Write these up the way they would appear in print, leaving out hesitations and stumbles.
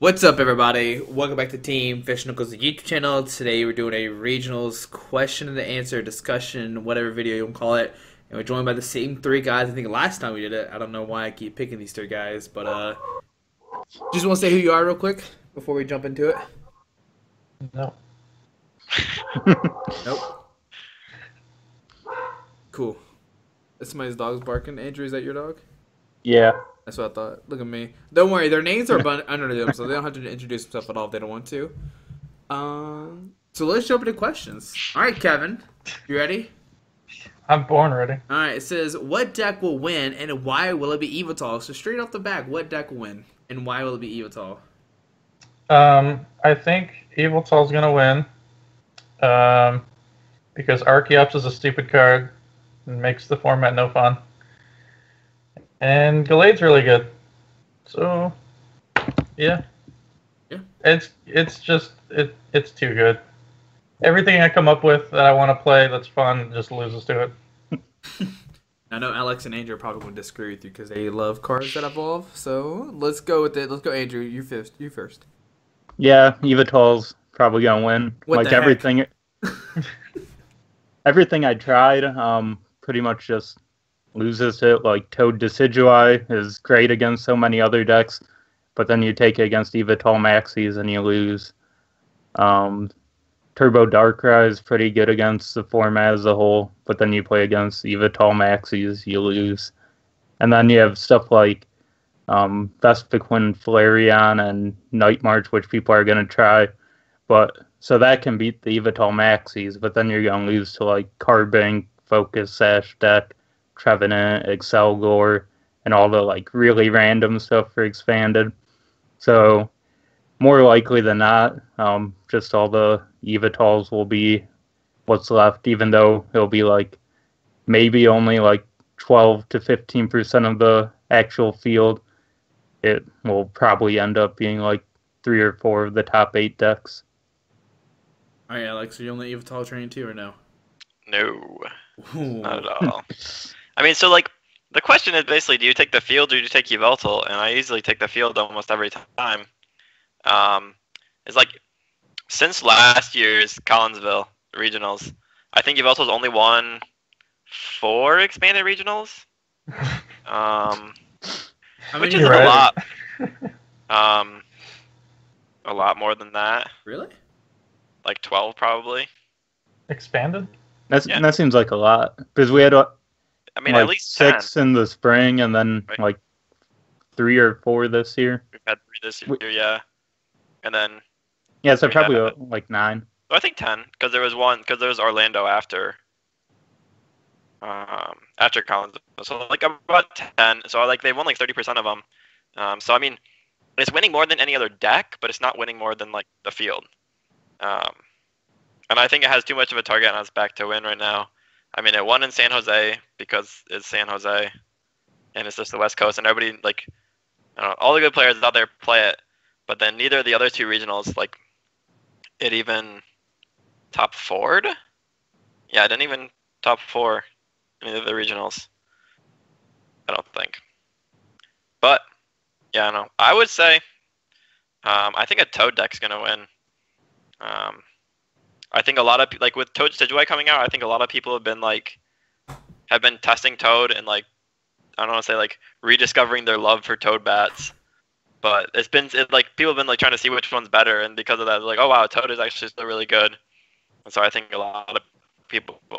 What's up, everybody? Welcome back to Team Fish Knuckles, the YouTube channel. Today we're doing a regionals question and answer discussion, whatever video you want to call it. And we're joined by the same three guys. I think last time we did it. I don't know why I keep picking these three guys, but just want to say who you are real quick before we jump into it. No. Nope. Cool. That's somebody's dog's barking. Andrew, is that your dog? Yeah. That's what I thought. Look at me. Don't worry, their names are under them, so they don't have to introduce themselves at all if they don't want to. So let's jump into questions. All right, Kevin, you ready? I'm born ready. All right, it says, what deck will win and why will it be Evital? So straight off the back, what deck will win and why will it be Evital? I think Eviltal's gonna win. Because Archeops is a stupid card and makes the format no fun. And Gallade's really good. So yeah. Yeah. It's too good. Everything I come up with that I want to play that's fun just loses to it. I know Alex and Andrew are probably going to disagree with you because they love cards that evolve. So let's go with it. Let's go, Andrew. You first. Yeah, Evital's probably gonna win. What like the heck? everything, everything I tried, pretty much just loses to it. Like Toad Decidui is great against so many other decks, but then you take it against Evital Maxis and you lose. Turbo Darkrai is pretty good against the format as a whole, but then you play against Evital Maxis, you lose. And then you have stuff like Vespiquen, Flareon, and Night March, which people are going to try. But so that can beat the Evital Maxis, but then you're going to lose to like Carbink, Focus, Sash Deck, Trevenant, Excelgor, and all the like really random stuff for Expanded. So more likely than not, just all the Evitals will be what's left, even though it'll be like maybe only like 12 to 15% of the actual field. It will probably end up being like 3 or 4 of the top 8 decks. All right, Alex, are you on the Evital train too or no? No, Ooh. not at all. I mean, so like the question is basically, do you take the field or do you take Yveltal? And I usually take the field almost every time. It's like since last year's Collinsville regionals, I think Yveltal's only won 4 expanded regionals. Which isn't a lot. A lot more than that. Really? Like 12 probably. Expanded? That seems like a lot because we had I mean, like at least 6 10. in the spring and then Right. like 3 or 4 this year. We've had 3 this year, yeah. And then Yeah, so We probably had- like 9. I think 10 because there was Orlando after Collins. So like about 10. So like they won like 30% of them. So I mean, it's winning more than any other deck, but it's not winning more than like the field. And I think it has too much of a target on its back to win right now. I mean, it won in San Jose because it's San Jose, and it's just the West Coast, and everybody like, I don't know, all the good players out there play it. But then neither of the other 2 regionals, like, it even top 4'd? Yeah, it didn't even top 4 in either of the regionals. I don't think. But, yeah, no. I would say, I think a Toad deck's going to win. I think a lot of, like, with Toad Decidueye coming out, I think a lot of people have been testing Toad and, like, I don't want to say, like, rediscovering their love for Toad bats. But like people have been like trying to see which one's better, and because of that, they're like, oh wow, Toad is actually still really good. And so I think a lot of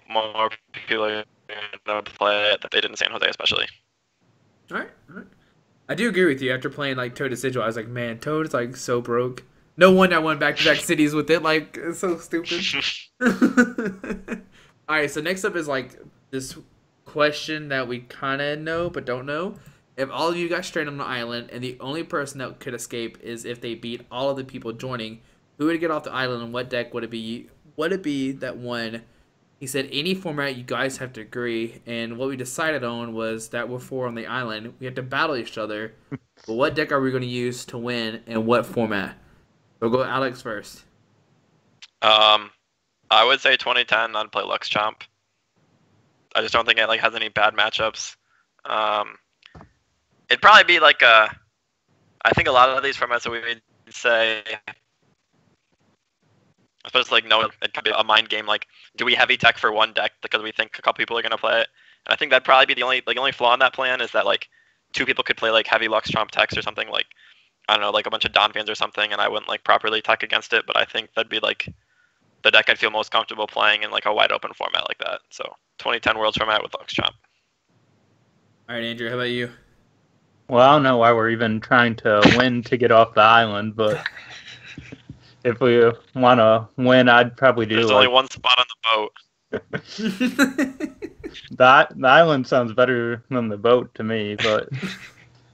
more people are gonna play it that they did in San Jose, especially. All right. I do agree with you. After playing like Toad Decidueye, I was like, man, Toad is like so broke. No wonder I went back-to-back cities with it. Like, it's so stupid. All right, so next up is like this question that we kind of know but don't know. If all of you got stranded on an island and the only person that could escape is if they beat all of the people joining, who would get off the island and what deck would it be? Would it be that won? He said any format you guys have to agree, and what we decided on was that we're 4 on the island. We have to battle each other. But what deck are we going to use to win and what format? We'll go Alex first. I would say 2010. I'd play Lux Chomp. I just don't think it like has any bad matchups. It'd probably be like I think a lot of these formats that we've say, I suppose like no, it could be a mind game. Like, do we heavy tech for one deck because we think a couple people are gonna play it? And I think that'd probably be the only flaw in that plan is that like 2 people could play like heavy Lux Trump techs or something like, I don't know, like a bunch of Donphans or something, and I wouldn't like properly tech against it. But I think that'd be like the deck I'd feel most comfortable playing in like a wide open format like that. So 2010 Worlds format with Lux Trump. All right, Andrew, how about you? Well, I don't know why we're even trying to win to get off the island, but if we want to win, I'd probably do. There's only one spot on the boat. The island sounds better than the boat to me, but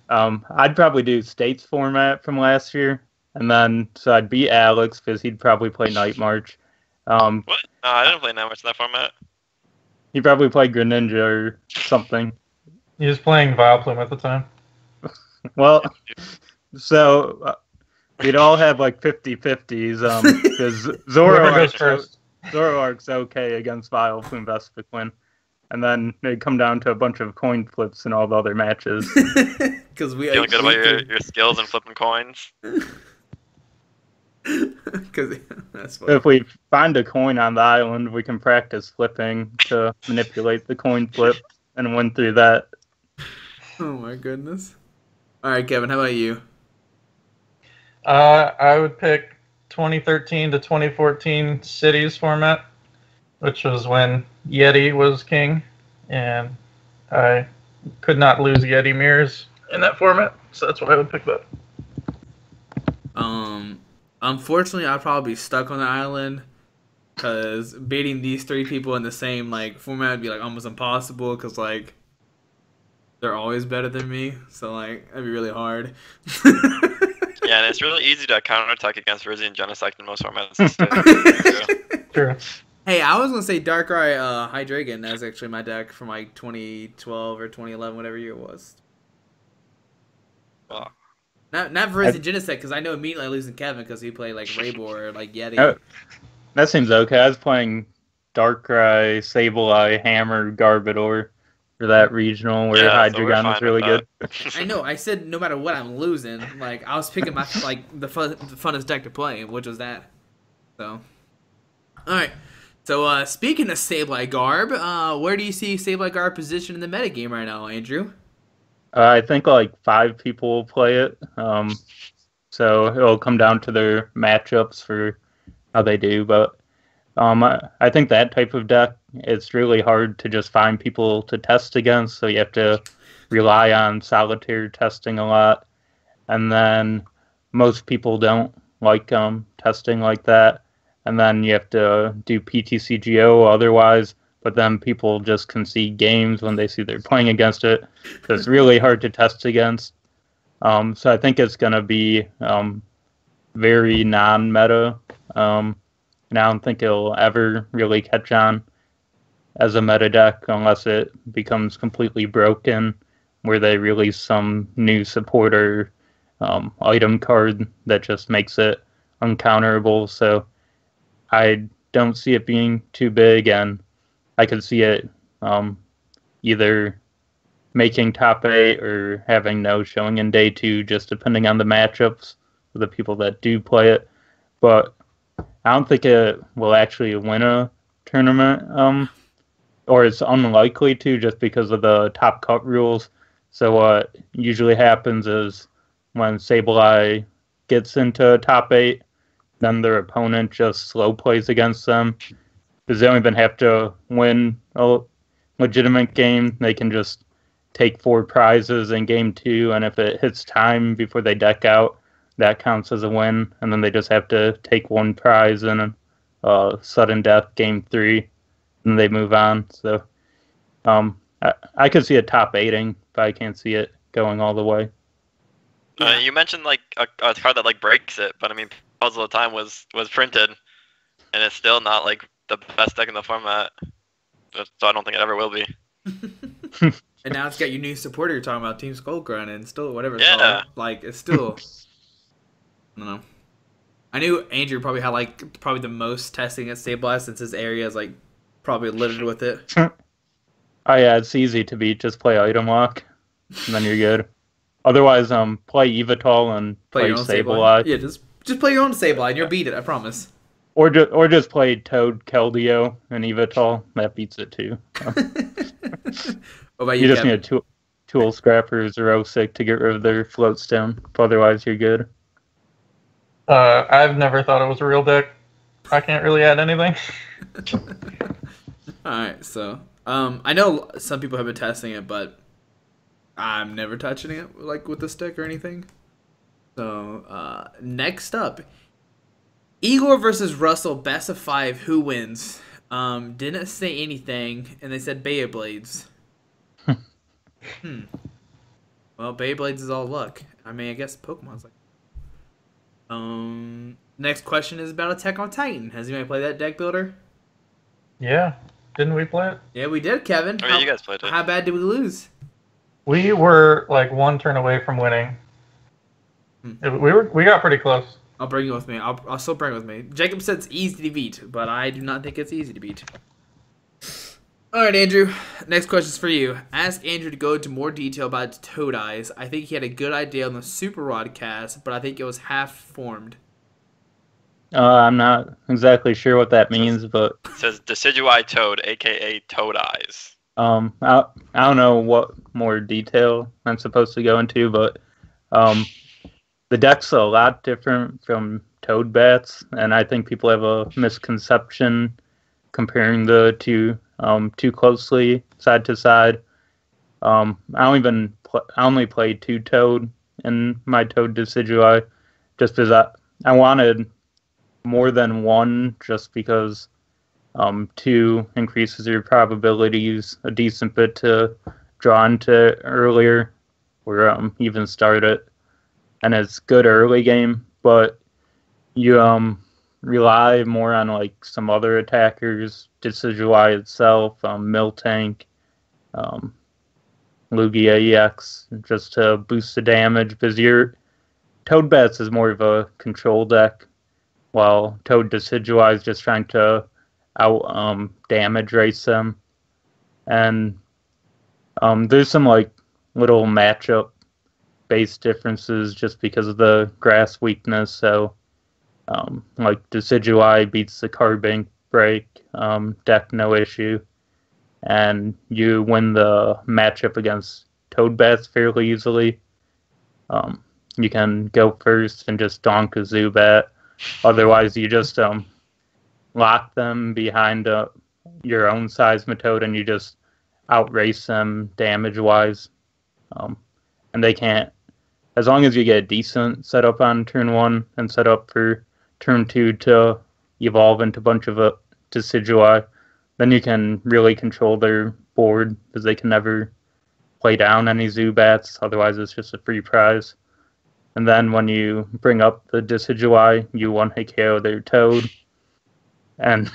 I'd probably do States format from last year, and then so I'd beat Alex because he'd probably play Night March. What? No, I didn't play that much in that format. He probably played Greninja or something. He was playing Vileplume at the time. Well, so we'd all have like 50-50s because Whoever goes first. Zoroark's okay against Vileplume Vespiquen. And then they come down to a bunch of coin flips in all the other matches. Because we feeling good about your skills and flipping coins. Because that's funny. If we find a coin on the island, we can practice flipping to manipulate the coin flip and win through that. Oh my goodness. All right, Kevin, how about you? I would pick 2013 to 2014 Cities format, which was when Yeti was king, and I could not lose Yeti mirrors in that format, so that's why I would pick that. Unfortunately, I'd probably be stuck on the island because beating these 3 people in the same like format would be like almost impossible because like they're always better than me, so like that'd be really hard. Yeah, and it's really easy to counterattack against Rizzy and Genesect in most formats. True. Hey, I was gonna say Darkrai Hydreigon as actually my deck from like 2012 or 2011, whatever year it was. Well, Not Rizzy and Genesect because I know immediately losing Kevin because he played like Raybor or like Yeti. That seems okay. I was playing Darkrai, Sableye, Hammer, Garbodor for that regional where Hydreigon was really good. I know. I said no matter what I'm losing. Like I was picking my like the funnest deck to play, which was that. So, all right. So speaking of Sableye Garb, where do you see Sableye Garb positioned in the metagame right now, Andrew? I think like 5 people will play it. So it'll come down to their matchups for how they do. But I think that type of deck, it's really hard to just find people to test against. So you have to rely on solitaire testing a lot. And then most people don't like testing like that. And then you have to do PTCGO otherwise. But then people just concede games when they see they're playing against it. So it's really hard to test against. So I think it's going to be very non-meta. And I don't think it'll ever really catch on as a meta deck unless it becomes completely broken, where they release some new supporter item card that just makes it uncounterable. So I don't see it being too big, and I could see it either making top 8 or having no showing in day 2, just depending on the matchups for the people that do play it. But I don't think it will actually win a tournament, or it's unlikely to just because of the top cut rules. So what usually happens is when Sableye gets into top 8, then their opponent just slow plays against them. Because they don't even have to win a legitimate game. They can just take 4 prizes in game 2, and if it hits time before they deck out, that counts as a win. And then they just have to take 1 prize in a sudden death game 3, and they move on. So I could see it top 8ing, but I can't see it going all the way. You mentioned like a card that like breaks it, but I mean, Puzzle of Time was printed, and it's still not like the best deck in the format, so I don't think it ever will be. And now it's got your new supporter you're talking about, Team Skullgrunt, and still whatever it's called. Like it's still, I don't know. I knew Andrew probably had like probably the most testing at Sableye since his area is like probably littered with it. Oh yeah, it's easy to beat. Just play item lock, and then you're good. Otherwise, play Evital and play Sableye. Yeah, just Just play your own Sableye and you'll beat it, I promise. Or just play Toad, Keldeo, and Evital. That beats it too. What about You you, just Kevin? need a Tool Scrapper or Xerosic to get rid of their Floatstone. Otherwise, you're good. I've never thought it was a real deck. I can't really add anything. Alright, so I know some people have been testing it, but I'm never touching it like with the stick or anything. So next up, Igor versus Russell, best of 5. Who wins? Didn't say anything, and they said Beyblades. Well, Beyblades is all luck. I mean, I guess Pokemon's like. Next question is about Attack on Titan. Has anybody played that deck builder? Yeah, didn't we play it? Yeah, we did, Kevin. Oh, yeah, you guys played it. How bad did we lose? We were like 1 turn away from winning. We got pretty close. I'll bring it with me. I'll still bring it with me. Jacob said it's easy to beat, but I do not think it's easy to beat. All right, Andrew. Next question is for you. Ask Andrew to go into more detail about Toad Eyes. I think he had a good idea on the Super Rod cast, but I think it was half formed. I'm not exactly sure what that means, but It says Decidueye Toad, aka Toad Eyes. I don't know what more detail I'm supposed to go into, but the deck's a lot different from Toad Bats, and I think people have a misconception comparing the two too closely side to side. I only played 2 Toad in my Toad Decidueye, just because I wanted more than 1, just because 2 increases your probabilities a decent bit to draw into earlier or even start it, and it's good early game, but you rely more on like some other attackers, Decidueye itself, Miltank, Lugia EX, just to boost the damage, because your Toad Bats is more of a control deck, while Toad Decidueye is just trying to out damage race them. And there's some like little matchup based differences just because of the grass weakness. So like Decidueye beats the Carbink break deck no issue, and you win the matchup against Toad Bats fairly easily. You can go first and just donk a Zubat. Otherwise, you just lock them behind your own Seismitoad, and you just outrace them damage-wise. And they can't, as long as you get a decent setup on turn 1 and set up for turn 2 to evolve into a bunch of Decidueye, then you can really control their board, because they can never play down any Zubats, otherwise it's just a free prize. And then when you bring up the Decidueye, you 1-hit KO their Toad. And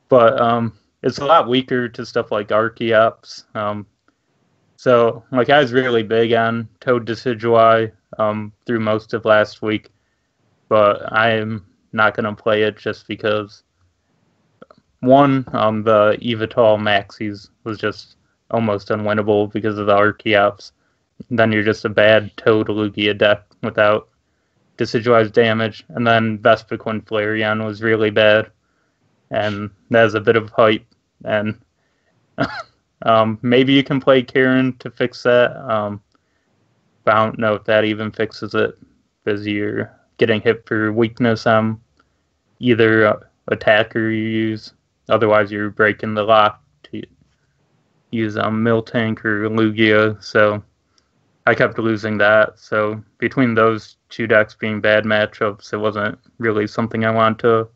but it's a lot weaker to stuff like Archeops. So like I was really big on Toad Decidueye through most of last week, but I am not going to play it just because one, the Evital Maxis was just almost unwinnable because of the Archeops. Then you're just a bad Toad Lugia deck without Decidueye's damage. And then Vespiquen Flareon was really bad, and that's a bit of hype. And maybe you can play Karen to fix that, but I don't know if that even fixes it, because you're getting hit for weakness on either attacker you use. Otherwise, you're breaking the lock to use Miltank or Lugia. So I kept losing that. So between those 2 decks being bad matchups, it wasn't really something I wanted to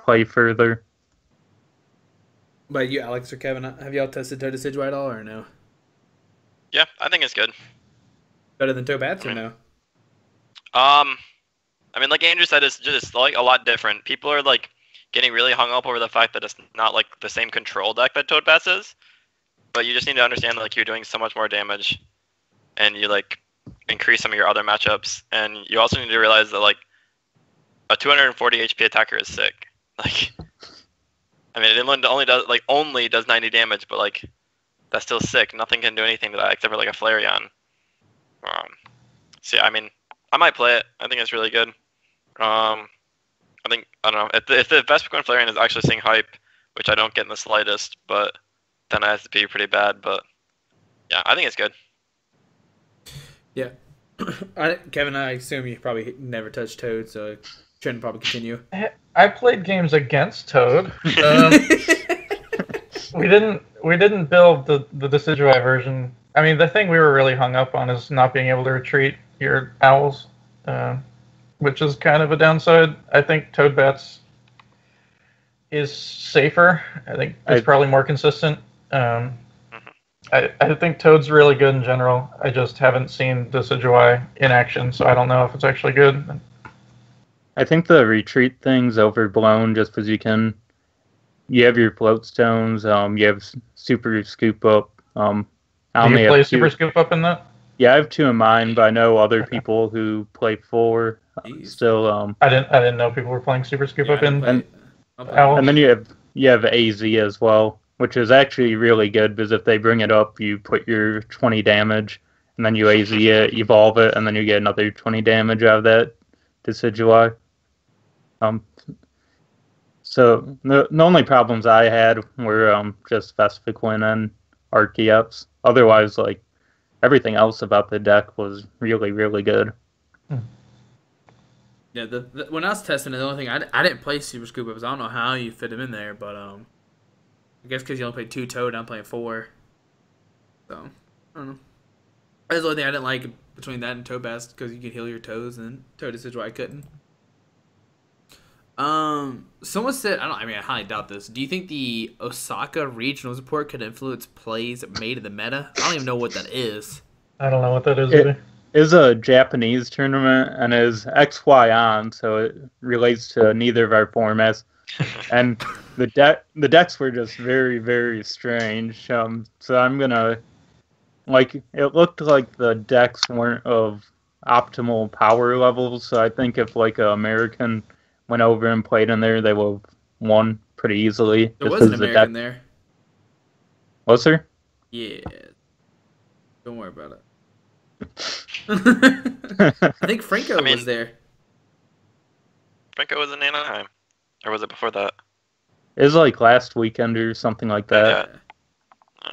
play further. But you, Alex or Kevin, have y'all tested Toad Decidueye at all, or no? Yeah, I think it's good. Better than Toad Bats, or no? I mean, like Andrew said, it's just like a lot different. People are like getting really hung up over the fact that it's not like the same control deck that Toad Bats is. But you just need to understand that like you're doing so much more damage, and you like increase some of your other matchups, and you also need to realize that like a 240 HP attacker is sick. Like, I mean, it only does 90 damage, but like that's still sick. Nothing can do anything to that except for like a Flareon. So yeah, I mean, I might play it. I think it's really good. I think I don't know if the Vespiquen Flareon is actually seeing hype, which I don't get in the slightest, but then it has to be pretty bad. But yeah, I think it's good. Yeah. Kevin, I assume you probably never touched Toad, so shouldn't probably continue. I played games against Toad. We didn't build the Decidueye version. I mean, the thing we were really hung up on is not being able to retreat your owls, which is kind of a downside. I think Toadbats is safer. I think it's probably more consistent. I think Toad's really good in general. I just haven't seen Decidueye in action, so I don't know if it's actually good. I think the retreat thing's overblown just because you have your float stones, you have super scoop up. Do you play super scoop up in that? Yeah, I have 2 in mine, but I know other people who play 4 still. I didn't know people were playing super scoop up in. And then you have AZ as well, which is actually really good because if they bring it up, you put your 20 damage, and then you AZ it, evolve it, and then you get another 20 damage out of that Decidueye. So the only problems I had were just Vespiquen and Archeops. Otherwise, like everything else about the deck was really, really good. Yeah, when I was testing it, the only thing I didn't play Super Scoop Ups. I don't know how you fit him in there, but I guess because you only played 2 Toad, I'm playing 4. So I don't know. That's the only thing I didn't like between that and Toadbats, because you could heal your toes, and Toad is why I couldn't. Someone said, I highly doubt this. Do you think the Osaka regional support could influence plays made in the meta? I don't even know what that is. I don't know what that is either. Is a Japanese tournament and is XY on, so it relates to neither of our formats. And the decks were just very, very strange. So I'm gonna it looked like the decks weren't of optimal power levels. So I think if like an American went over and played in there, they would have won pretty easily. There was an American there. Was there? Yeah. Don't worry about it. I think Franco was there. Franco was in Anaheim. Or was it before that? It was like last weekend or something like that. Yeah.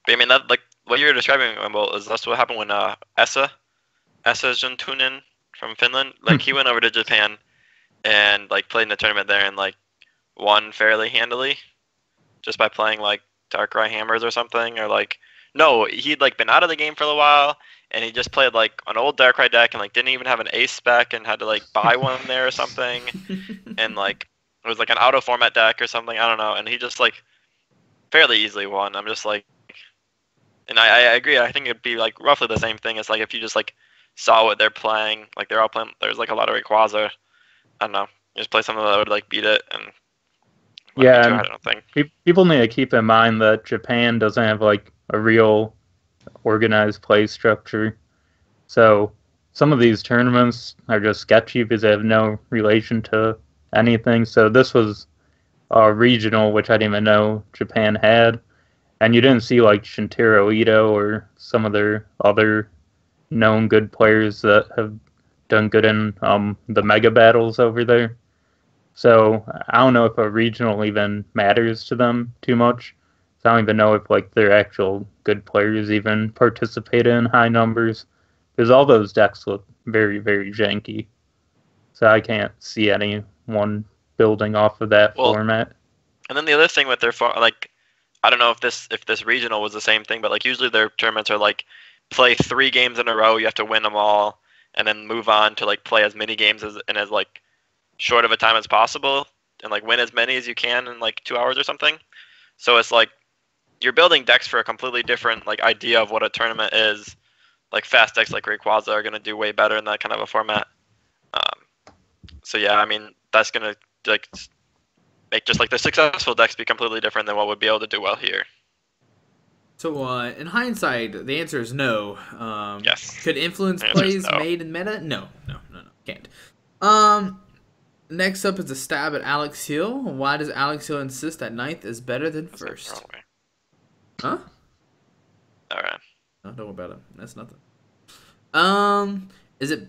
But I mean, that like what you were describing, Wimble, is that's what happened when Esa Juntunen from Finland, like he went over to Japan and like played in the tournament there and like won fairly handily just by playing like Darkrai Hammers or something, or like no, he'd like been out of the game for a while and he just played like an old Darkrai deck and like didn't even have an ace spec and had to like buy one there or something, and like it was like an auto format deck or something, I don't know, and he just like fairly easily won. I'm just like, and I agree, I think it'd be like roughly the same thing as like if you just like saw what they're playing, like they're all playing, there's like a lot of Rayquaza, I don't know, you just play something that would like beat it, and yeah, I don't think people need to keep in mind that Japan doesn't have like a real organized play structure, so some of these tournaments are just sketchy because they have no relation to anything. So this was a regional, which I didn't even know Japan had, and you didn't see like Shintaro Ito or some of their other known good players that have done good in the mega battles over there. So I don't know if a regional even matters to them too much. So I don't even know if like their actual good players even participate in high numbers, because all those decks look very, very janky. So I can't see anyone building off of that format. And then the other thing with their like, I don't know if this regional was the same thing, but like usually their tournaments are like play 3 games in a row, you have to win them all, and then move on to like play as many games in as like short of a time as possible, and like win as many as you can in like 2 hours or something. So it's like you're building decks for a completely different like idea of what a tournament is. Like fast decks like Rayquaza are gonna do way better in that kind of a format. So yeah, I mean that's gonna like make just like the successful decks be completely different than what would be able to do well here. So, in hindsight, the answer is no. Yes. Could influence plays made in meta? No, can't. Next up is a stab at Alex Hill. Why does Alex Hill insist that 9th is better than 1st? Huh? Alright. No, don't worry about it. That's nothing. Is it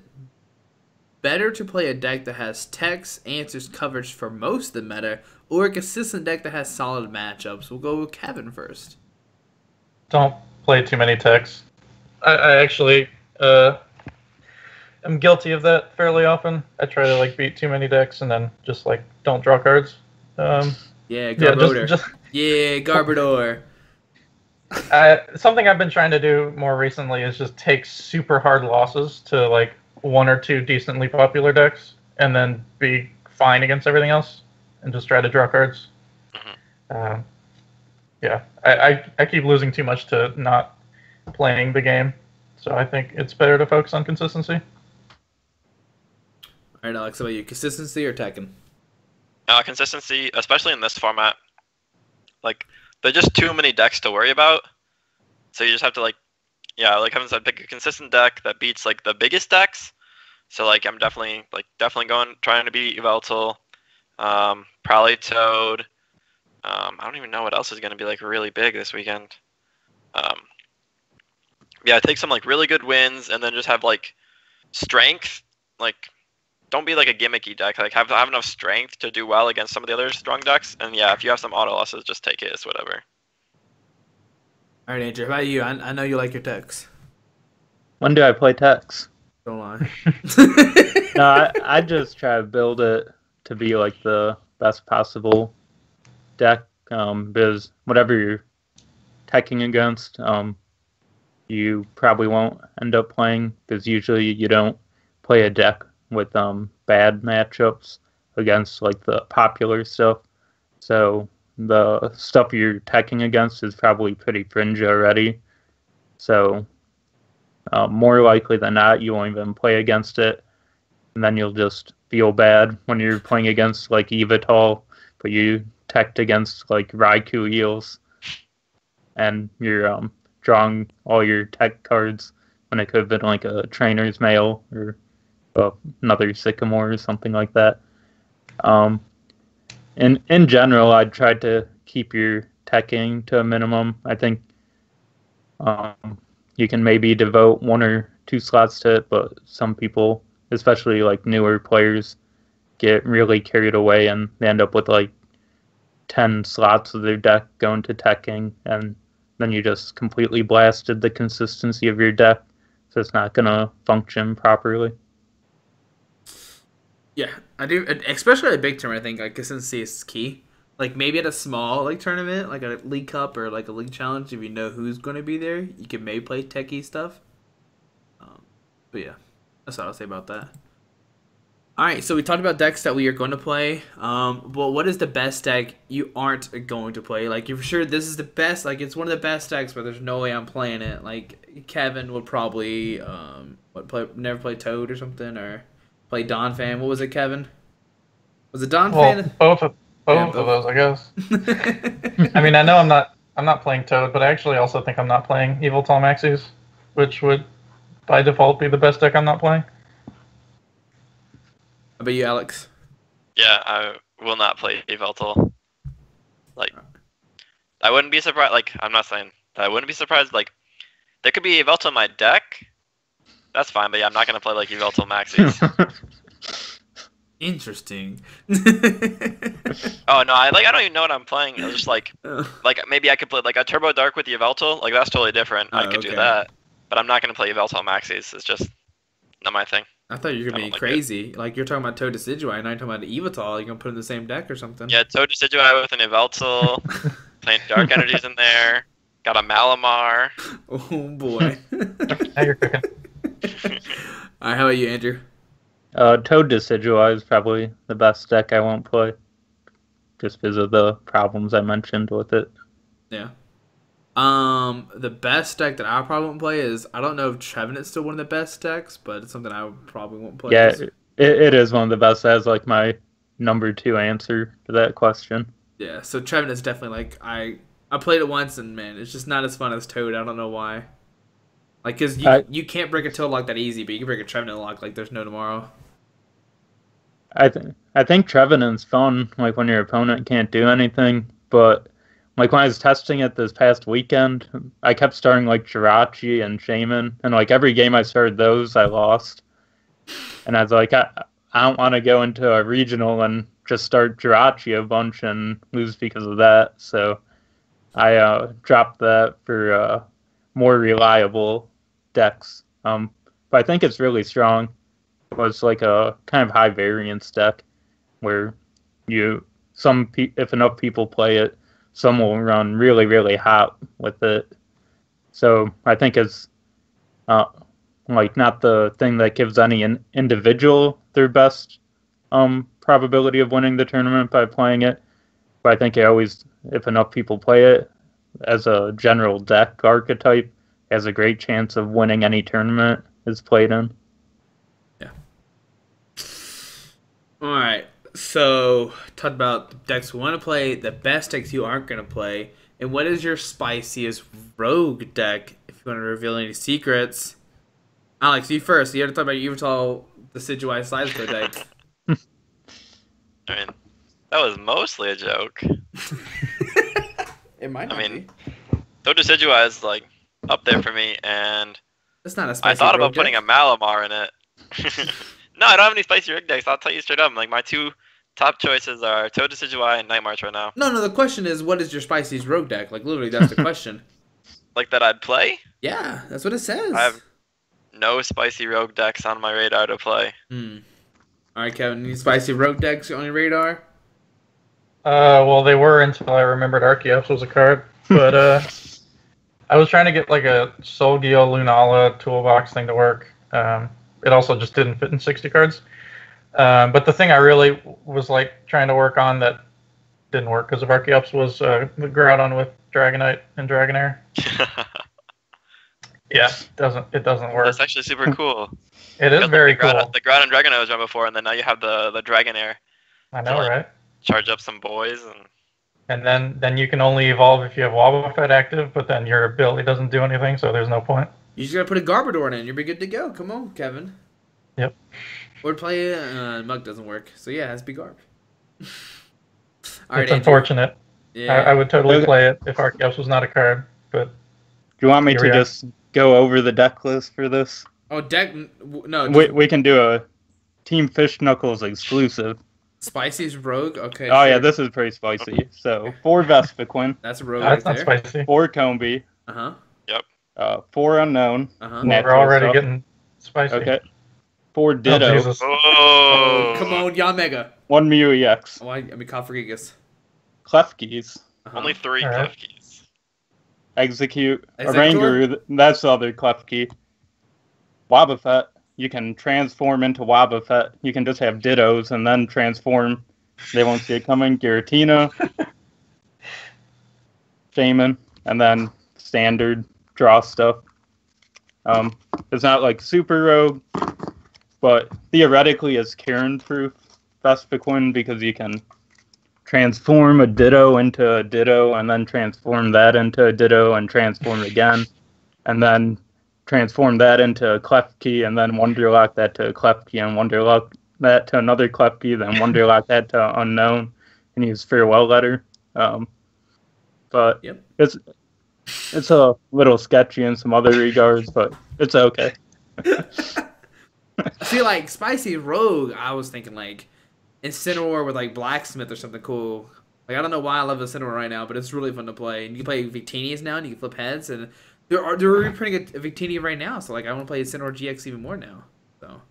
better to play a deck that has text answers coverage for most of the meta, or a consistent deck that has solid matchups? We'll go with Kevin first. Don't play too many techs. I actually am guilty of that fairly often. I try to like beat too many decks and then just like don't draw cards. Yeah, Garbodor. Just Yeah, Garbodor. something I've been trying to do more recently is just take super hard losses to like one or two decently popular decks, and then be fine against everything else, and just try to draw cards. Yeah, I keep losing too much to not playing the game, so I think it's better to focus on consistency. All right, Alex, how about you? Consistency or Tekken? Consistency, especially in this format. Like, there's just too many decks to worry about. So you just have to, like, yeah, like Kevin said, pick a consistent deck that beats, like, the biggest decks. So, like, I'm definitely trying to beat Yveltal, probably Toad. I don't even know what else is going to be, like, really big this weekend. Yeah, take some, like, really good wins, and then just have, like, strength. Like, don't be, like, a gimmicky deck. Like, have enough strength to do well against some of the other strong decks. And, yeah, if you have some auto losses, just take it. It's whatever. All right, Andrew, how about you? I know you like your decks. When do I play Tex? Don't lie. No, I just try to build it to be like the best possible deck, because whatever you're teching against, you probably won't end up playing, because usually you don't play a deck with bad matchups against like the popular stuff. So the stuff you're teching against is probably pretty fringe already. So more likely than not, you won't even play against it, and then you'll just feel bad when you're playing against like Yveltal, but you teched against like Raikou Eels, and you're drawing all your tech cards when it could have been like a Trainer's Mail or another Sycamore or something like that. In general, I'd try to keep your teching to a minimum. I think you can maybe devote 1 or 2 slots to it, but some people, especially like newer players, get really carried away and they end up with like 10 slots of their deck going to teching, and then you just completely blasted the consistency of your deck, so it's not going to function properly. Yeah, I do. Especially at a big tournament, I think like consistency is key. Like maybe at a small like tournament, like a League Cup or like a League Challenge, if you know who's going to be there, you can maybe play techie stuff. But yeah, that's what I'll say about that. All right, so we talked about decks that we are going to play. Well, what is the best deck you aren't going to play? Like you're for sure this is the best. Like it's one of the best decks, but there's no way I'm playing it. Like Kevin would probably never play Toad or something, or play Don Fan. What was it, Kevin? Was it Don Fan? Both of those, I guess. I mean, I know I'm not playing Toad, but I actually also think I'm not playing Yveltal Maxis, which would by default be the best deck I'm not playing. How about you, Alex? Yeah, I will not play Yveltal. Like, I wouldn't be surprised. Like, I'm not saying that I wouldn't be surprised. Like, there could be Yveltal in my deck. That's fine, but yeah, I'm not gonna play like Yveltal Maxis. Interesting. Oh no, I don't even know what I'm playing. It's just like maybe I could play like a Turbo Dark with Yveltal. Like that's totally different. I could do that, but I'm not gonna play Yveltal Maxis. It's just not my thing. I thought you were gonna be crazy. Like you're talking about Toad Decidueye, and I'm talking about Yveltal. You're gonna put in the same deck or something. Yeah, Toad Decidueye with an Yveltal, playing Dark Energies in there. Got a Malamar. Oh boy. Now you're cooking. All right, how about you, Andrew? Toad Decidueye is probably the best deck I won't play, just because of the problems I mentioned with it. Yeah. The best deck that I probably won't play is, I don't know if Trevenant's still one of the best decks, but it's something I probably won't play. Yeah, it is one of the best. As like my number 2 answer to that question. Yeah, so Trevenant's definitely like I played it once and man, it's just not as fun as Toad. I don't know why. Like, cause you can't break a Toad lock that easy, but you can break a Trevenant lock like there's no tomorrow. I think Trevenant's fun, like when your opponent can't do anything, but like when I was testing it this past weekend, I kept starting like Jirachi and Shaman, and like every game I started those, I lost. And I was like, I don't want to go into a regional and just start Jirachi a bunch and lose because of that. So I dropped that for more reliable decks. But I think it's really strong. It was like a kind of high variance deck where if enough people play it, some will run really, really hot with it. So I think it's like not the thing that gives any individual their best probability of winning the tournament by playing it. But I think if enough people play it as a general deck archetype, has a great chance of winning any tournament it's played in. Yeah. All right. So, talk about the decks we want to play, the best decks you aren't going to play, and what is your spiciest rogue deck, if you want to reveal any secrets. Alex, you first. You have to talk about Yveltal, the Decidueye Sizecode deck. I mean, that was mostly a joke. It might not be. Though Decidueye is, like, up there for me, and It's not a spicy I thought about rogue putting deck. a Malamar in it. No, I don't have any spicy rig decks. I'll tell you straight up. Like, my two top choices are Toad Decidueye and Night March right now. No, the question is, what is your spiciest rogue deck? Like, literally, that's the question. Like, that I'd play? Yeah, that's what it says. I have no spicy rogue decks on my radar to play. All right, Kevin, any spicy rogue decks on your radar? Well, they were until I remembered Archeops was a card. But I was trying to get like a Solgio Lunala toolbox thing to work. It also just didn't fit in 60 cards. But the thing I really was like trying to work on that didn't work because of Archeops was the Groudon with Dragonite and Dragonair. Yeah, it doesn't work. That's actually super cool. It is very cool. The Groudon Dragonair was run before, and then now you have the Dragonair. I know, right? Charge up some boys and then you can only evolve if you have Wobbuffet active, but then your ability doesn't do anything, so there's no point. You just gotta put a Garbodor in, you'll be good to go. Come on, Kevin. Yep. Or play Mug doesn't work, so yeah, it has to be Garb. All right, It's unfortunate. Yeah. I would totally play it if Archeops was not a card, but Do you want me Here to we are. just go over the deck list for this? Oh, deck. No, We can do a Team Fish Knuckles exclusive. Spiciest rogue. Okay. Oh yeah, sure. this is pretty spicy. So 4 Vespiquen, That's a rogue that's right not there. spicy. 4 Combi, Uh huh. 4 Unknown. Uh huh. We're Natural already stuff. getting spicy. Okay. 4 Oh, Ditto, Jesus. Oh, Come on, Yamega. 1 Mew EX, Oh, I mean, Coffergigas. Klefkis, Only 3 All right. Klefkis. Execute, Exeggutor? Oranguru, that's the other Klefki. Wobbuffet, you can transform into Wobbuffet. You can just have Dittos and then transform. They won't see it coming. Giratina, Shaman, and then standard draw stuff. It's not like super rogue, but theoretically it's Karen proof Vespiquen because you can transform a Ditto into a Ditto and then transform that into a Ditto and transform again, and then transform that into a Klefki and then Wonderlock that to a Klefki and Wonderlock that to another Klefki, then Wonderlock that to Unknown and use Farewell Letter. But Yep. it's a little sketchy in some other regards, but it's okay. See, like spicy rogue, I was thinking like Incineroar with like Blacksmith or something cool. Like I don't know why I love Incineroar right now, but it's really fun to play. And you can play Victinias now, and you can flip heads, and they're reprinting a Victinia right now. So like I want to play Incineroar GX even more now. So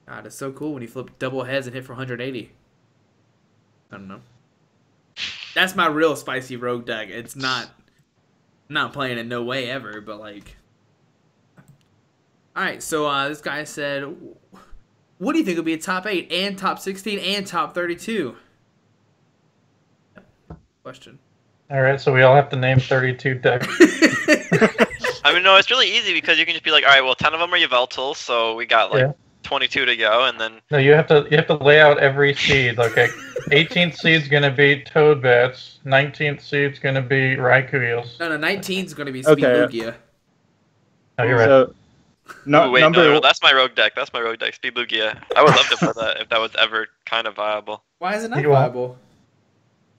God, it's so cool when you flip double heads and hit for 180. I don't know. That's my real spicy rogue deck. It's not playing it no way ever, but like. All right, so this guy said, "What do you think would be a top 8 and top 16 and top 32?" Question. All right, so we all have to name 32 decks. I mean, no, it's really easy because you can just be like, all right, well, 10 of them are Yveltal, so we got like Yeah. 22 to go, and then No, you have to lay out every seed. Okay, 18th seed's gonna be Toadbats. 19th seed's gonna be Raikou. No, 19's going to be Okay. Speed Oh, you're right. So, oh, wait, number no, that's my rogue deck. That's my rogue deck, Speed Lugia. I would love to play that if that was ever kind of viable. Why is it not You won't. viable?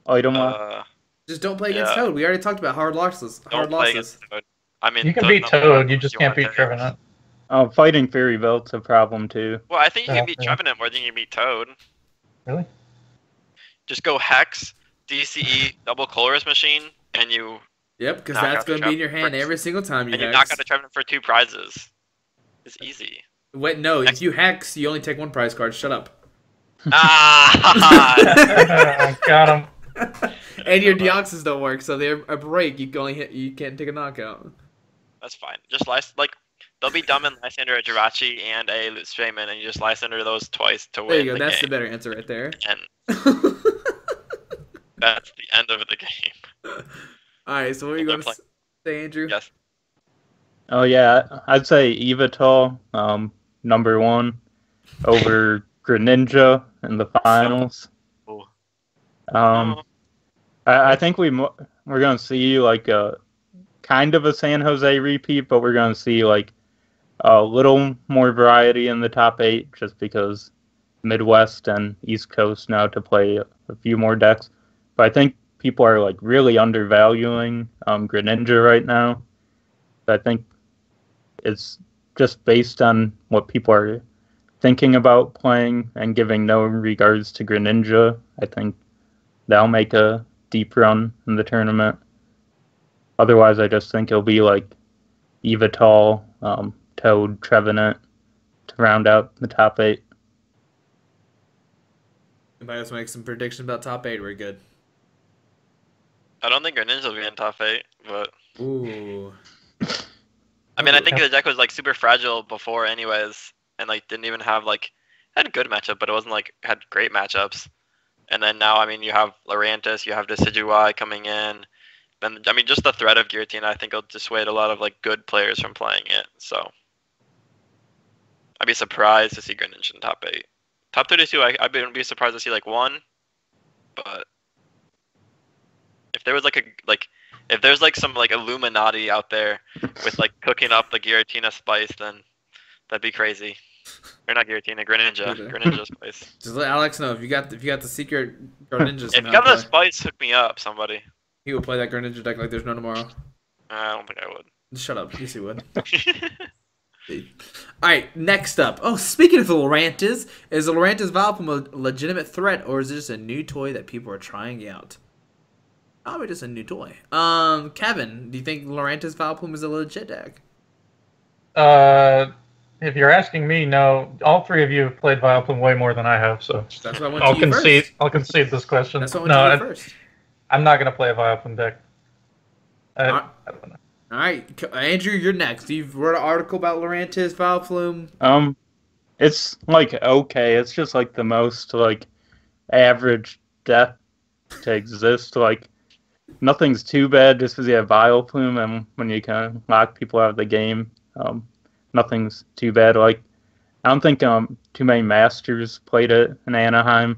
Oh, you don't want. Just don't play against Yeah. Toad. We already talked about hard losses. Don't Hard play losses. against Toad. I mean, You can Toad's beat not Toad, bad you just if can't wanna beat play Trevenant. Fighting Fairy Belt's a problem too. Well, I think you can Oh, beat yeah. Trevenant more than you beat Toad. Really? Just go Hex, DCE, double Colress Machine, and you Yep, because knock that's out the going to be in your hand Trevenant every single time you and you hex. knock out the Trevenant for 2 prizes. It's easy. Wait, no, if you hex, you only take 1 prize card. Shut up. Ah! Got him. And your Deoxys don't work, so they're a break. You can only hit. You can't take a knockout. That's fine. Just they'll be dumb and Lysander, a Jirachi, and a Strayman, and you just Lysander those twice to win. There you go. the That's game. the better answer right there. And that's the end of the game. All right. So what are you going to say, Andrew? Yes. Oh yeah, I'd say Evital, number 1, over Greninja in the finals. Ooh. I think we're gonna see like a kind of a San Jose repeat, but we're gonna see like a little more variety in the top 8, just because Midwest and East Coast now to play a few more decks. But I think people are like really undervaluing Greninja right now. I think it's just based on what people are thinking about playing and giving no regards to Greninja. I think that'll make a deep run in the tournament. Otherwise, I just think it'll be like Evital, Toad, Trevenant to round out the top 8. Anybody else make some predictions about top 8? We're good. I don't think Greninja will be in top 8, but Ooh. I mean, I think the deck was like super fragile before, anyways, and like didn't even have had a good matchup, but it wasn't like had great matchups. And then now, I mean, you have Lurantis, you have Decidueye coming in. Then, I mean, just the threat of Giratina, I think, will dissuade a lot of like good players from playing it. So I'd be surprised to see Greninja in top 8. Top 32, I wouldn't be surprised to see like 1, but if there was if there's like some like Illuminati out there with like cooking up the Giratina spice, then that'd be crazy. Or not Giratina, Greninja spice. Just let Alex know if you got the secret Greninja. If you got the spice, hook me up, somebody. He would play that Greninja deck like there's no tomorrow. I don't think I would. Shut up. Yes, he would. Alright, next up. Oh, speaking of Lurantis, is the Lurantis Vileplume a legitimate threat, or is it just a new toy that people are trying out? Probably just a new toy. Kevin, do you think Lurantis Vileplume is a legit deck? If you're asking me, no. All 3 of you have played Vileplume way more than I have, so That's why I went to you concede. first. I'll concede this question. That's why I went to you first. I'm not gonna play a Vileplume deck. I don't know. All right, Andrew, you're next. You've wrote an article about Lurantis Vileplume. It's like okay. It's just like the most like average deck to exist. Like nothing's too bad just because you have Vileplume, and when you kind of lock people out of the game, nothing's too bad. Like I don't think too many Masters played it in Anaheim,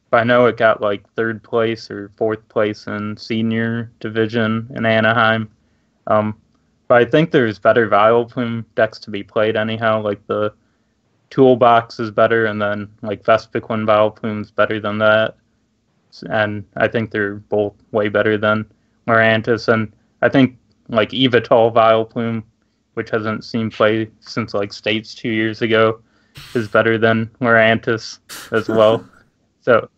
but I know it got like 3rd place or 4th place in senior division in Anaheim. But I think there's better Vileplume decks to be played anyhow. Like the Toolbox is better, and then like Vespiquen Vileplume's better than that. And I think they're both way better than Lurantis. And I think like Evital Vileplume, which hasn't seen play since like States 2 years ago, is better than Lurantis as well. So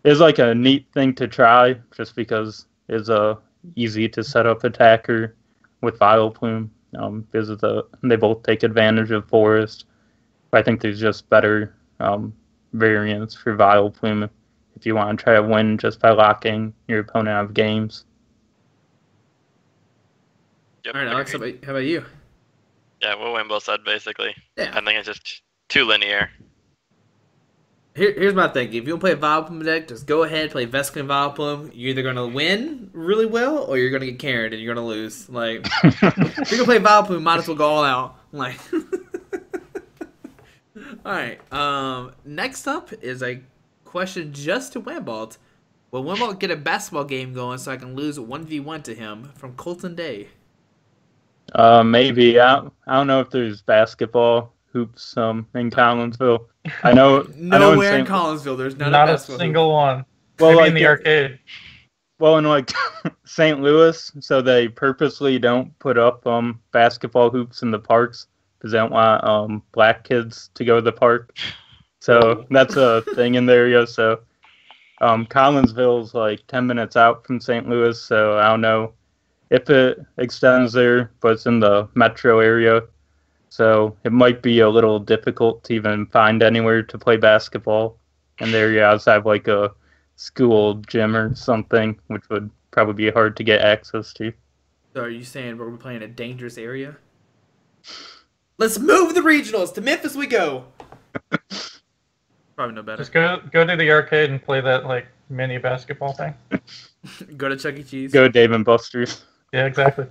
it's like a neat thing to try, just because it's a easy to set up attacker with Vileplume, because they both take advantage of Forest. But I think there's just better variants for Vileplume if you want to try to win just by locking your opponent out of games. Yep, All right, Alex, how about you? Yeah, what Wimbo said basically. Yeah. I think it's just too linear. Here's my thinking. If you want to play a Vileplume deck, just go ahead, play Vespiquen Vileplume. You're either going to win really well, or you're going to get carried and you're going to lose. Like, if you're going to play Vileplume, might as well go all out. Like, alright, next up is a question just to Wimbald. Will Wimbald get a basketball game going so I can lose 1v1 to him from Colton Day? Maybe. I don't know if there's basketball hoops in Collinsville. I know nowhere in Collinsville there's not a single one. Well, maybe like in the arcade. Well, in like St. Louis, so they purposely don't put up basketball hoops in the parks because they don't want black kids to go to the park. So that's a thing in the area. So Collinsville's like 10 minutes out from St. Louis, so I don't know if it extends there, but it's in the metro area. So it might be a little difficult to even find anywhere to play basketball in the area outside of like a school gym or something, which would probably be hard to get access to. So are you saying we're playing a dangerous area? Let's move the regionals to Memphis. We go. Probably no better. Just go to the arcade and play that like mini basketball thing. Go to Chuck E. Cheese. Go Dave and Buster's. Yeah, exactly.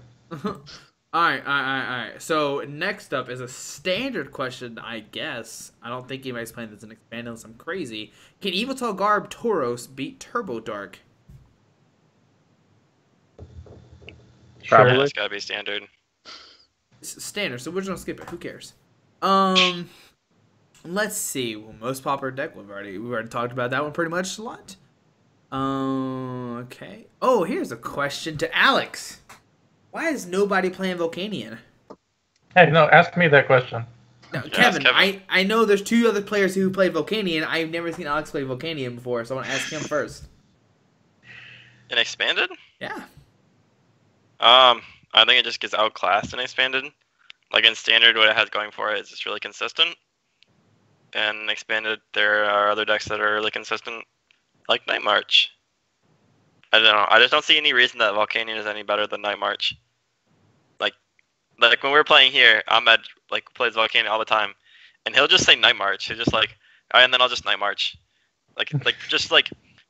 All right. So next up is a standard question, I guess. I don't think anybody's playing this in expanded unless I'm crazy. Can Evil Tall Garb Tauros beat Turbo Dark? Probably. Yeah, it's gotta be standard. It's standard, so we're just gonna skip it. Who cares? Let's see. Well, most popular deck we've already talked about that one pretty much a lot. Okay. Oh, here's a question to Alex. Why is nobody playing Volcanion? Hey, no, ask me that question. No, Yeah, Kevin, ask Kevin. I know there's two other players who played Volcanion. I've never seen Alex play Volcanion before, so I want to ask him first. In expanded? Yeah. I think it just gets outclassed in expanded. Like in standard, what it has going for it is just really consistent. And in expanded, there are other decks that are really consistent, like Night March. I don't know. I just don't see any reason that Volcanion is any better than Night March. Like when we're playing here, Ahmed like plays Volcanion all the time, and he'll just say Night March. He'll just like, all right, and then I'll just Night March,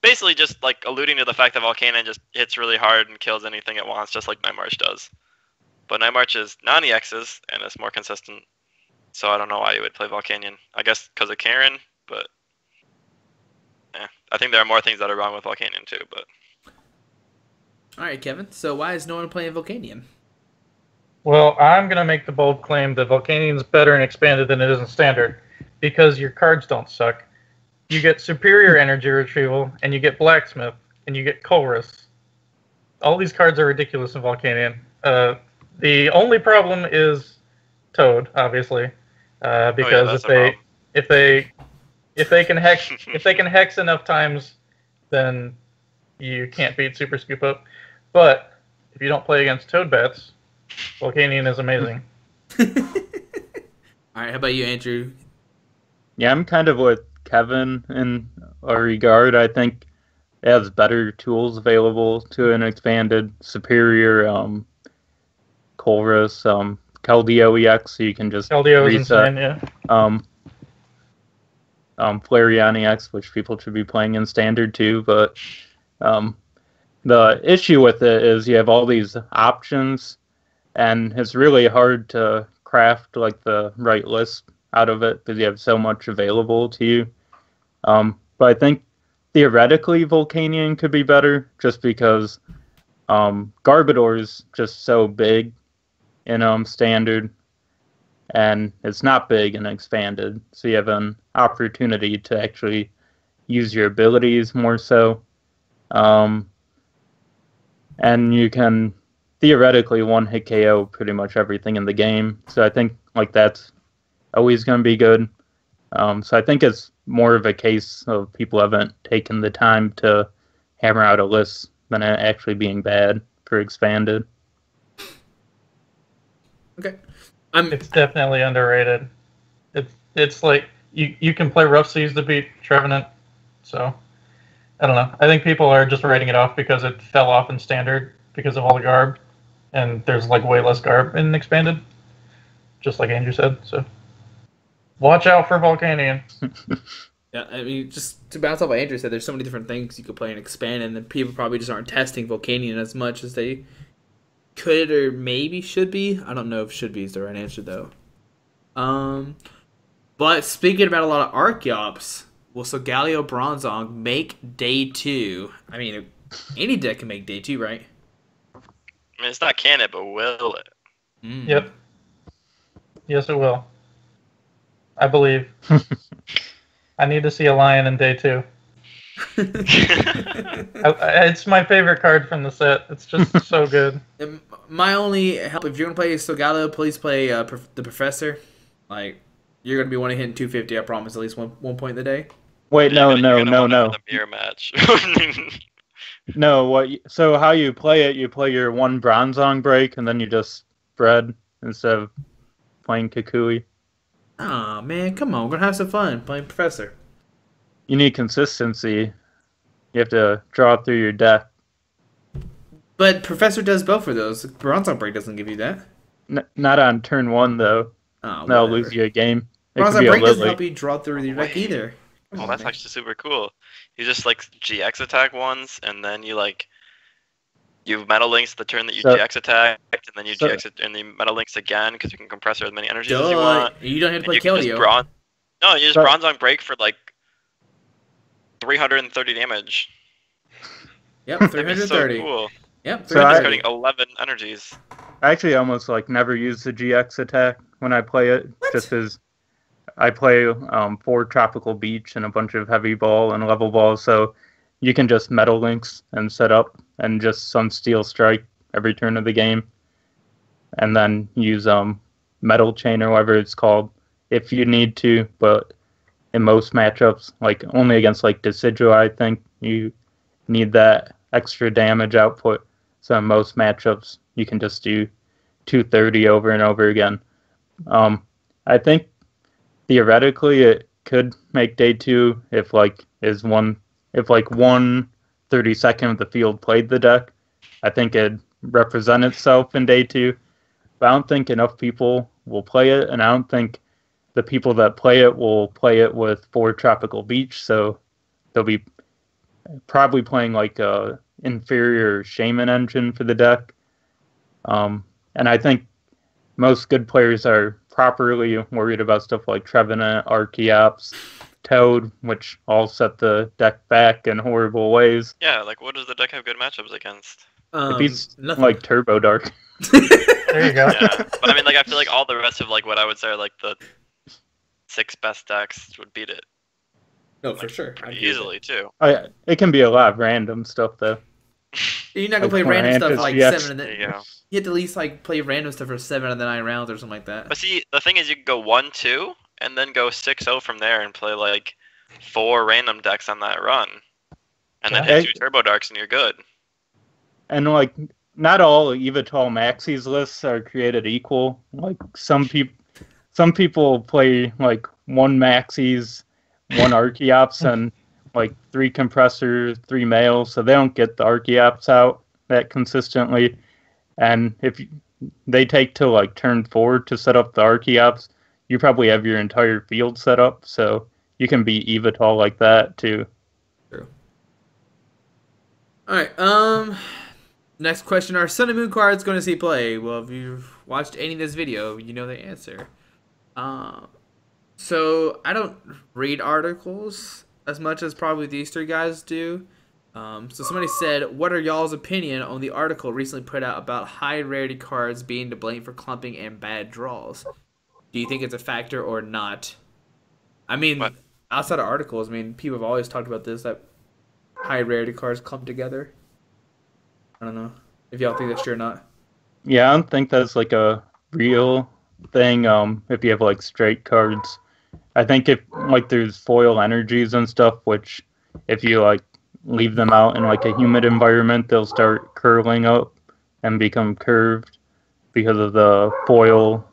basically just like alluding to the fact that Volcanion just hits really hard and kills anything it wants, just like Night March does. But Night March is non-EXs and it's more consistent, so I don't know why you would play Volcanion. I guess because of Karen, but yeah, I think there are more things that are wrong with Volcanion too. But All right, Kevin. So why is no one playing Volcanion? Well, I'm going to make the bold claim that Volcanion's better in expanded than it is in standard, because your cards don't suck. You get superior energy retrieval, and you get blacksmith, and you get Colress. All these cards are ridiculous in Volcanion. The only problem is Toad, obviously, because if they can hex enough times, then you can't beat Super Scoop Up. But if you don't play against Toad Bats, Volcanion is amazing. All right, how about you, Andrew? Yeah, I'm kind of with Kevin in a regard. I think it has better tools available to an expanded, superior Colress, Keldeo EX, so you can just LDO is reset. insane, yeah. Flareon EX, which people should be playing in standard too, but the issue with it is you have all these options, and it's really hard to craft like the right list out of it because you have so much available to you. But I think theoretically Volcanion could be better just because Garbodor is just so big in standard, and it's not big in expanded, so you have an opportunity to actually use your abilities more so. And you can theoretically one-hit KO pretty much everything in the game. So I think like that's always going to be good. So I think it's more of a case of people haven't taken the time to hammer out a list than it actually being bad for expanded. Okay. It's definitely underrated. It's like you can play Rough Seas to beat Trevenant, so I don't know. I think people are just writing it off because it fell off in standard because of all the garb, and there's like way less garb in expanded, just like Andrew said. So watch out for Volcanion. Yeah, I mean, just to bounce off what Andrew said, there's so many different things you could play and expand, and then people probably just aren't testing Volcanion as much as they could or maybe should be. I don't know if should be is the right answer though. But speaking about a lot of Archeops, will Solgaleo Bronzong make day 2? I mean, any deck can make day 2, right? I mean, it's not canon, but will it? Yep. Yes, it will. I believe. I need to see a lion in day 2. It's my favorite card from the set. It's just so good. my only help, if you're gonna play Sogalo, please play the Professor. Like, you're gonna be wanting hitting 250. I promise. At least one point in the day. Wait, You're no, gonna- no, you're gonna no, want it no. for the mirror match. No, so how you play it, you play your one Bronzong break, and then you just spread instead of playing Kukui. Aw, man, come on. We're gonna have some fun playing Professor. You need consistency. You have to draw through your deck. But Professor does both of those. Bronzong Break doesn't give you that. Not on turn 1, though. Oh, That'll whatever. lose you a game. It could Bronzong be a Break doesn't Lily. help you draw through your deck either. Come Oh, on, that's man. actually super cool. You just like GX attack once, and then you Metal Links the turn that you So- GX attacked, and then you so- GX it, and the Metal Links again because you can compressor as many energies as you want. You don't have to And play you can just Keldeo. No, you just So- bronze on break for like 330 damage. Yep, That'd be 330. so cool. Yep, So I- 330. Cutting 11 energies. I actually almost never use the GX attack when I play it, just because I play 4 Tropical Beach and a bunch of Heavy Ball and Level Ball, so you can just Metal Links and set up and just Sunsteel Strike every turn of the game, and then use Metal Chain or whatever it's called if you need to. But in most matchups, only against Decidueye, I think you need that extra damage output. So in most matchups, you can just do 230 over and over again. I think theoretically it could make day 2 if 1/32 of the field played the deck. I think it'd represent itself in day 2. But I don't think enough people will play it, and I don't think the people that play it will play it with 4 Tropical Beach, so they'll be probably playing a inferior Shaman engine for the deck. And I think most good players are properly worried about stuff like Trevenant, Archeops, Toad, which all set the deck back in horrible ways. Yeah, what does the deck have good matchups against? It beats Nothing. Turbo Dark. There you go. Yeah, but I mean, I feel like all the rest of what I would say are the 6 best decks would beat it No, for sure. pretty I'd agree with easily too. It can be a lot of random stuff, though. that. You're not gonna play Like random stuff Morantis for GX. 7 and There you then go. you have to at least play random stuff for 7 of the 9 rounds or something like that. But see, the thing is, you can go 1-2 and then go 6-0 from there and play 4 random decks on that run, and then Yeah. hit 2 Turbo Darks and you're good. And not all Evital Maxis lists are created equal. Some people play 1 Maxis, 1 Archeops, and 3 compressors, 3 males, so they don't get the Archeops out that consistently. And if they take till turn 4 to set up the Archeops, you probably have your entire field set up, so you can beat Evital like that too. True. All right. Next question: Are Sun and Moon cards going to see play? Well, if you've watched any of this video, you know the answer. So I don't read articles as much as probably these 3 guys do. So somebody said, "What are y'all's opinion on the article recently put out about high rarity cards being to blame for clumping and bad draws? Do you think it's a factor or not?" I mean, What? outside of articles, people have always talked about this, that high rarity cards clump together. I don't know if y'all think that's true or not. Yeah, I don't think that's a real thing. If you have straight cards, I think if there's foil energies and stuff, which if you leave them out in a humid environment, they'll start curling up and become curved because of the foil.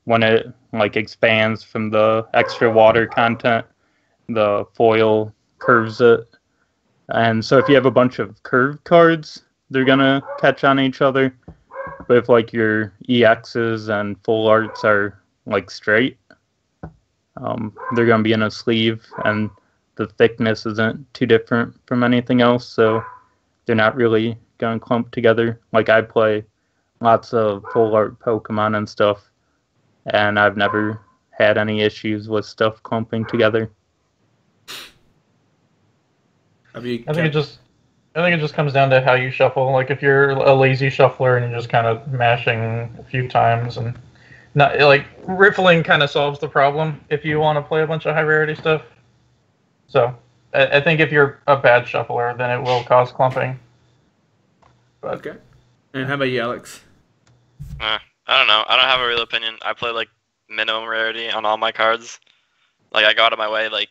When it expands from the extra water content, the foil curves it. And so if you have a bunch of curved cards, they're gonna catch on each other. But if your EXs and full arts are straight, they're gonna be in a sleeve, and the thickness isn't too different from anything else, so they're not really gonna clump together. I play lots of full art Pokemon and stuff, and I've never had any issues with stuff clumping together. I mean, I think it just comes down to how you shuffle. If you're a lazy shuffler and you're just kind of mashing a few times and not riffling kind of solves the problem if you want to play a bunch of high rarity stuff. So I think if you're a bad shuffler, then it will cause clumping. But Okay. And how about you, Alex? I don't know. I don't have a real opinion. I play like minimum rarity on all my cards. Like I go out of my way. Like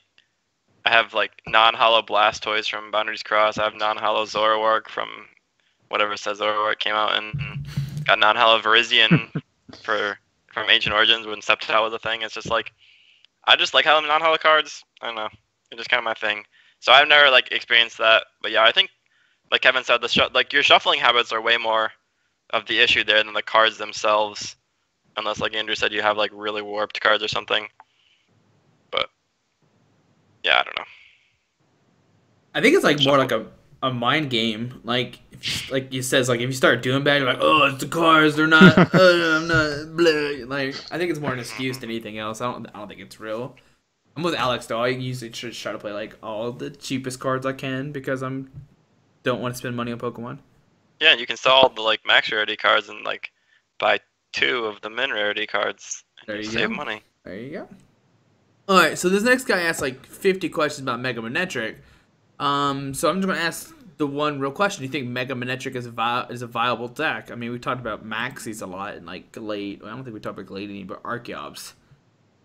I have like non-hollow Blastoise from Boundaries Cross. I have non-hollow Zoroark from whatever says Zoroark came out, and got non-hollow Virizion from Ancient Origins when Sceptile was a thing. It's just like I just like having non-hollow cards. I don't know. It's just kind of my thing. So I've never like experienced that. But yeah, I think like Kevin said, like your shuffling habits are way more of the issue there than the cards themselves. Unless like Andrew said, you have like really warped cards or something. But yeah, I don't know. I think it's like more like a mind game. Like you says, like if you start doing bad, you're like, oh, it's the cards. They're not. I'm not. Blah. Like I think it's more an excuse than anything else. I don't think it's real. I'm with Alex though. I usually just try to play like all the cheapest cards I can because don't want to spend money on Pokemon. Yeah, and you can sell all the like max rarity cards and like buy 2 of the min rarity cards and There you save go. money. There you go. All right, so this next guy asked like 50 questions about Mega Manectric. So I'm just gonna ask the one real question: do you think Mega Manectric is a viable deck? I mean, we talked about Maxies a lot and like Glade. Well, I don't think we talked about Glade any, but Archeops.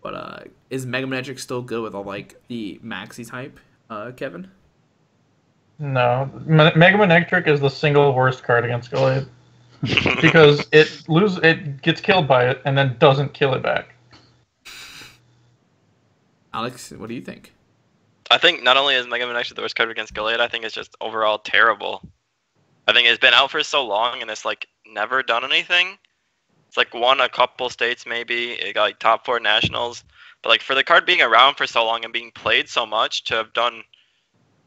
But is Mega Manectric still good with all like the Maxi type, Kevin? No, Mega Manectric is the single worst card against Gallade because it gets killed by it and then doesn't kill it back. Alex, what do you think? I think not only is Mega Manectric the worst card against Gallade, I think it's just overall terrible. I think it's been out for so long and it's like never done anything. It's like won a couple states maybe. It got like top 4 nationals, but like for the card being around for so long and being played so much to have done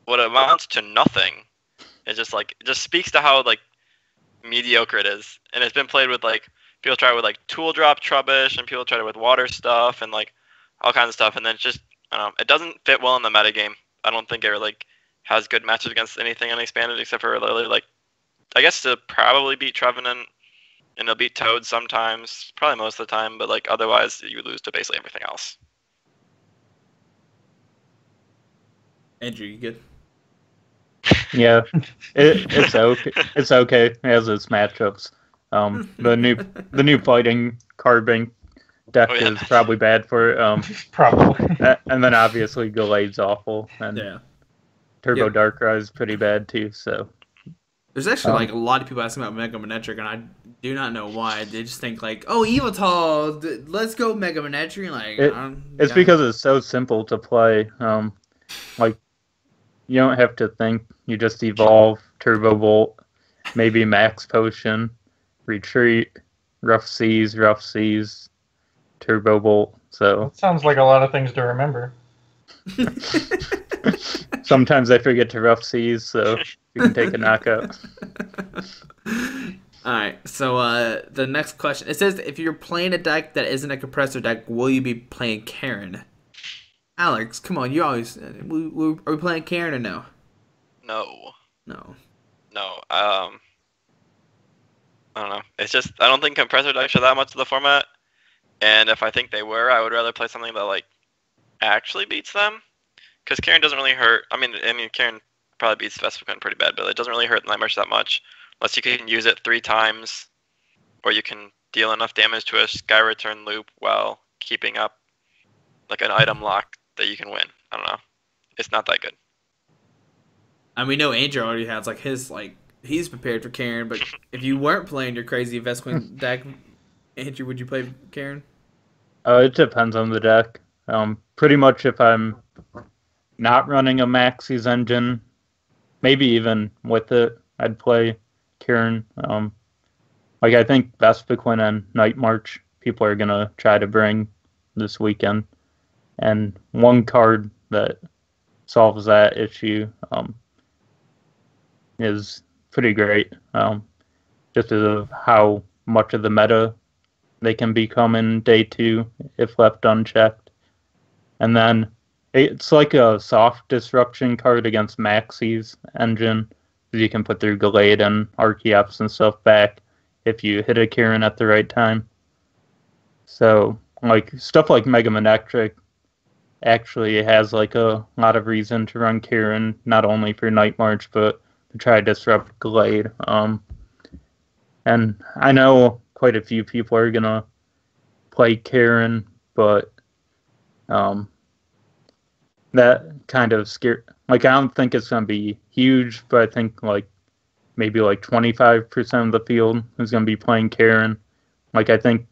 what amounts to nothing, it just speaks to how like mediocre it is. And it's been played with like people try it with like Tool Drop Trubbish and people try it with water stuff and like all kinds of stuff, and then it's just I don't know, it doesn't fit well in the metagame. I don't think it like has good matches against anything unexpanded except for literally like I guess to probably beat Trevenant and it'll beat Toad sometimes, probably most of the time, but like otherwise you lose to basically everything else. Andrew, you good? Yeah, it's okay. It's okay. It has its matchups. The new fighting card bank deck is probably bad for Probably. and then obviously Gallade's awful, and Yeah. Turbo Darkrai is pretty bad too. So There's actually like a lot of people asking about Mega Manectric, and I do not know why. They just think like, oh, Evital, let's go Mega Manectric. Like it's because it's so simple to play. Like you don't have to think. You just evolve Turbo Bolt, maybe Max Potion, Retreat, Rough Seas, Turbo Bolt. So That sounds like a lot of things to remember. sometimes I forget to Rough Seas, so you can take a knockout. Alright, so the next question. It says, if you're playing a deck that isn't a compressor deck, will you be playing Karen? Alex, come on, you always... Are we playing Karen or no? No. No. I don't know. It's just I don't think compressor decks are that much of the format. And if I think they were, I would rather play something that like actually beats them. Because Karen doesn't really hurt. I mean, Karen probably beats Vespiquen pretty bad, but it doesn't really hurt the Nightmares that much. Unless you can use it 3 times, or you can deal enough damage to a Sky Return loop while keeping up like an item lock that you can win. I don't know. It's not that good. And we know Andrew already has like his he's prepared for Karen, but if you weren't playing your crazy Vespiquen deck, Andrew, would you play Karen? It depends on the deck. Pretty much if I'm not running a Maxie's engine, maybe even with it, I'd play Karen. Like I think Vespiquen and Night March people are gonna try to bring this weekend, and one card that solves that issue is pretty great. Just because of how much of the meta they can become in day 2 if left unchecked. And then it's like a soft disruption card against Maxie's engine. You can put through Gallade and Archeops and stuff back if you hit a Kieran at the right time. So like stuff like Mega Manectric actually has like a lot of reason to run Kieran, not only for Night March, but to try to disrupt Gallade. And I know quite a few people are gonna play Karen, but that kind of scare. Like I don't think it's gonna be huge, but I think like maybe like 25% of the field is gonna be playing Karen. Like I think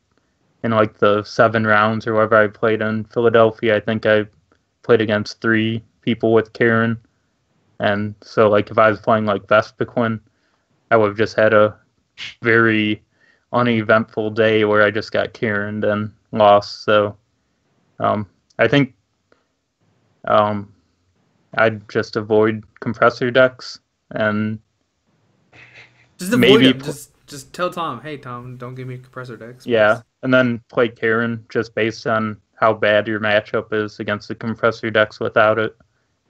in like the 7 rounds or whatever I played in Philadelphia, I think I played against 3 people with Karen. And so like if I was playing like Vespiquen, I would have just had a very uneventful day where I just got Karen and lost. So I think I'd just avoid compressor decks and Just avoid maybe them. Just tell Tom, hey Tom, don't give me compressor decks. yeah, and then play Karen just based on how bad your matchup is against the compressor decks without it.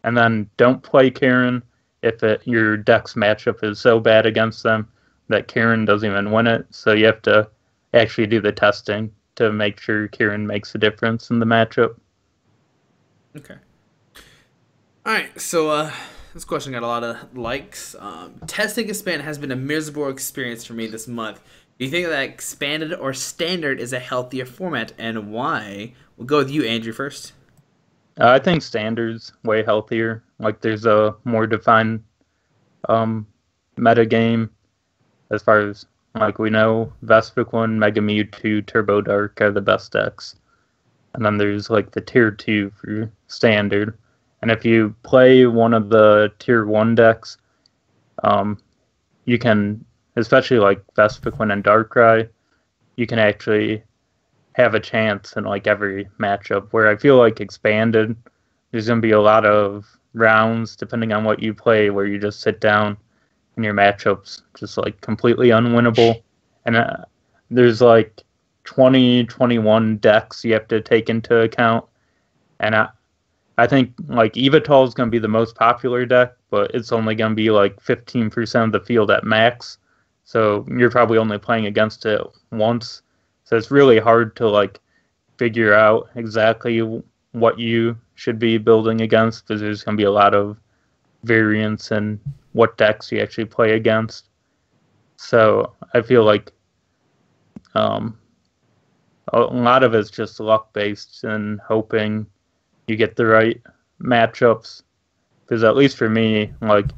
And then don't play Karen if your deck's matchup is so bad against them that Karen doesn't even win it. So you have to actually do the testing to make sure Karen makes a difference in the matchup. Okay. All right. So this question got a lot of likes. Testing expand has been a miserable experience for me this month. Do you think that expanded or standard is a healthier format, and why? We'll go with you, Andrew, first. I think standard's way healthier. Like there's a more defined meta game as far as like we know Vespiquen, Mega Mewtwo, Turbo Dark are the best decks. And then there's like the tier 2 for standard. And if you play one of the tier 1 decks, you can, especially like Vespiquen and Darkrai, you can actually have a chance in like every matchup. Where I feel like expanded, there's going to be a lot of rounds, depending on what you play, where you just sit down and your matchup's just like completely unwinnable. And there's like 20, 21 decks you have to take into account. And I think like Evital is going to be the most popular deck, but it's only going to be like 15% of the field at max. So you're probably only playing against it once. So it's really hard to like figure out exactly what you should be building against because there's going to be a lot of variance in what decks you actually play against. So I feel like a lot of it's just luck based and hoping you get the right matchups. Because at least for me, like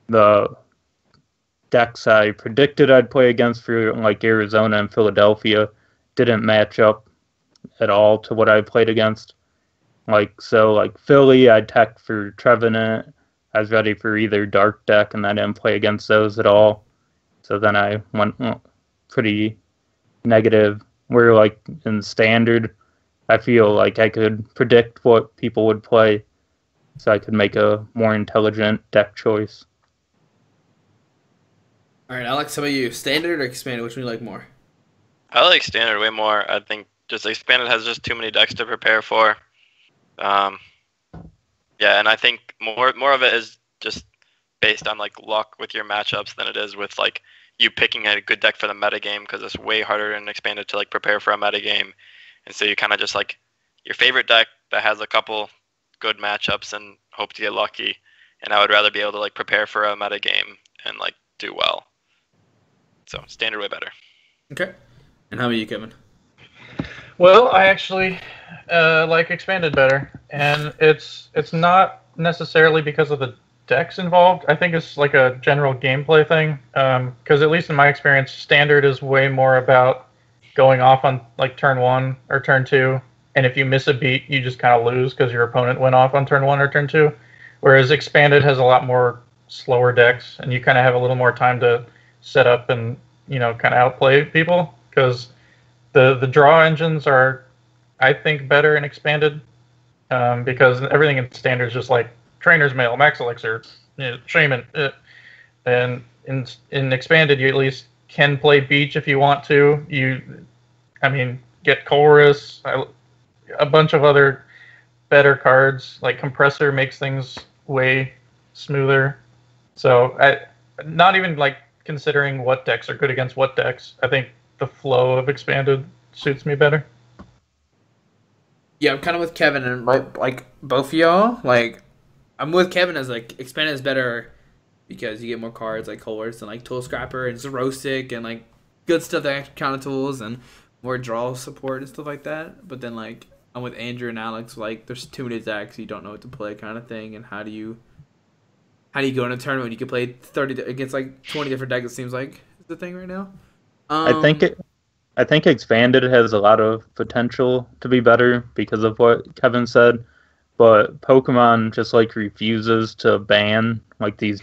the decks I predicted I'd play against for like Arizona and Philadelphia didn't match up at all to what I played against. Like so, like Philly, I teched for Trevenant. I was ready for either Dark deck, and I didn't play against those at all. So then I went pretty negative. Where like in Standard, I feel like I could predict what people would play, so I could make a more intelligent deck choice. All right, Alex, how about you? Standard or expanded? Which one do you like more? I like standard way more. I think just expanded has just too many decks to prepare for. Yeah, and I think more of it is just based on like luck with your matchups than it is with like you picking a good deck for the meta game because it's way harder in expanded to like prepare for a meta game, and so you kind of just like your favorite deck that has a couple good matchups and hope to get lucky. And I would rather be able to like prepare for a meta game and like do well. So standard way better. Okay. And how about you, Kevin? Well, I actually like expanded better, and it's not necessarily because of the decks involved. I think it's like a general gameplay thing. Because at least in my experience, standard is way more about going off on like turn 1 or turn 2, and if you miss a beat, you just kind of lose because your opponent went off on turn 1 or turn 2. Whereas expanded has a lot more slower decks, and you kind of have a little more time to set up and kind of outplay people because the draw engines are, I think, better in expanded because everything in standard is just like trainer's mail, max elixir, shaman, and in expanded you at least can play beach if you want to. Get chorus, a bunch of other better cards like compressor makes things way smoother. So not even like considering what decks are good against what decks, I think the flow of expanded suits me better. Yeah, I'm kind of with Kevin and like both of y'all. Like, I'm with Kevin as like expanded is better because you get more cards like Colors and like Tool Scrapper and Zerosic and like good stuff that actually count tools and more draw support and stuff like that. But then like I'm with Andrew and Alex, like there's too many decks, you don't know what to play kind of thing, and how do you go in a tournament when you can play 30 against like 20 different decks? It seems like is the thing right now. I think Expanded has a lot of potential to be better because of what Kevin said, but Pokemon just like refuses to ban like these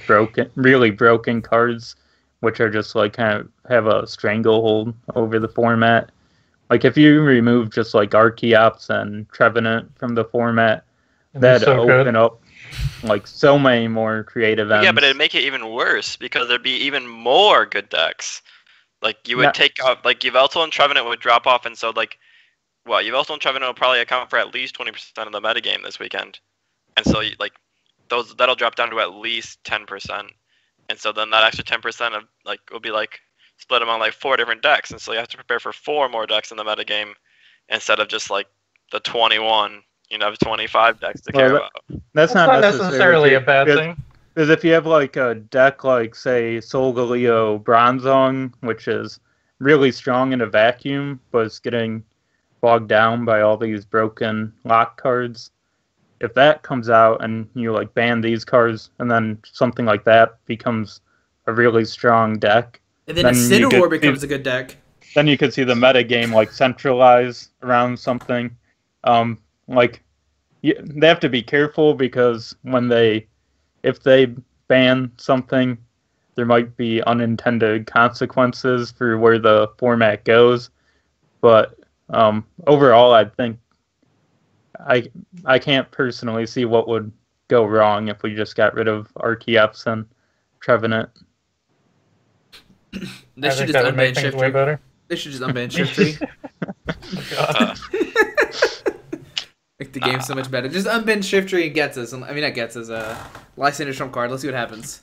really broken cards, which are just like kind of have a stranglehold over the format. Like if you remove just like Archeops and Trevenant from the format, that'd open up like so many more creative ends. Yeah, but it'd make it even worse because there'd be even more good decks. Like you would take out like Yveltal and Trevenant would drop off, and so like, well, Yveltal and Trevenant will probably account for at least 20% of the metagame this weekend, and so like that'll drop down to at least 10%, and so then that extra 10% of like will be like split among like 4 different decks, and so you have to prepare for 4 more decks in the metagame instead of just like the 21. You know, 25 decks to care about. That's not necessarily a bad thing. Because if you have like a deck like, say, Solgaleo Bronzong, which is really strong in a vacuum, but it's getting bogged down by all these broken lock cards, if that comes out and you like ban these cards, and then something like that becomes a really strong deck, and then Incineroar becomes a good deck. Then you could see the metagame like centralize around something. They have to be careful because if they ban something, there might be unintended consequences for where the format goes. But overall, I think I can't personally see what would go wrong if we just got rid of Archeops and Trevenant. They should just unban Shiftry. They should just unban Shiftry. Make the game so much better. Just unban Shiftry and gets us. I mean, that gets us a Lysander trump card. Let's see what happens.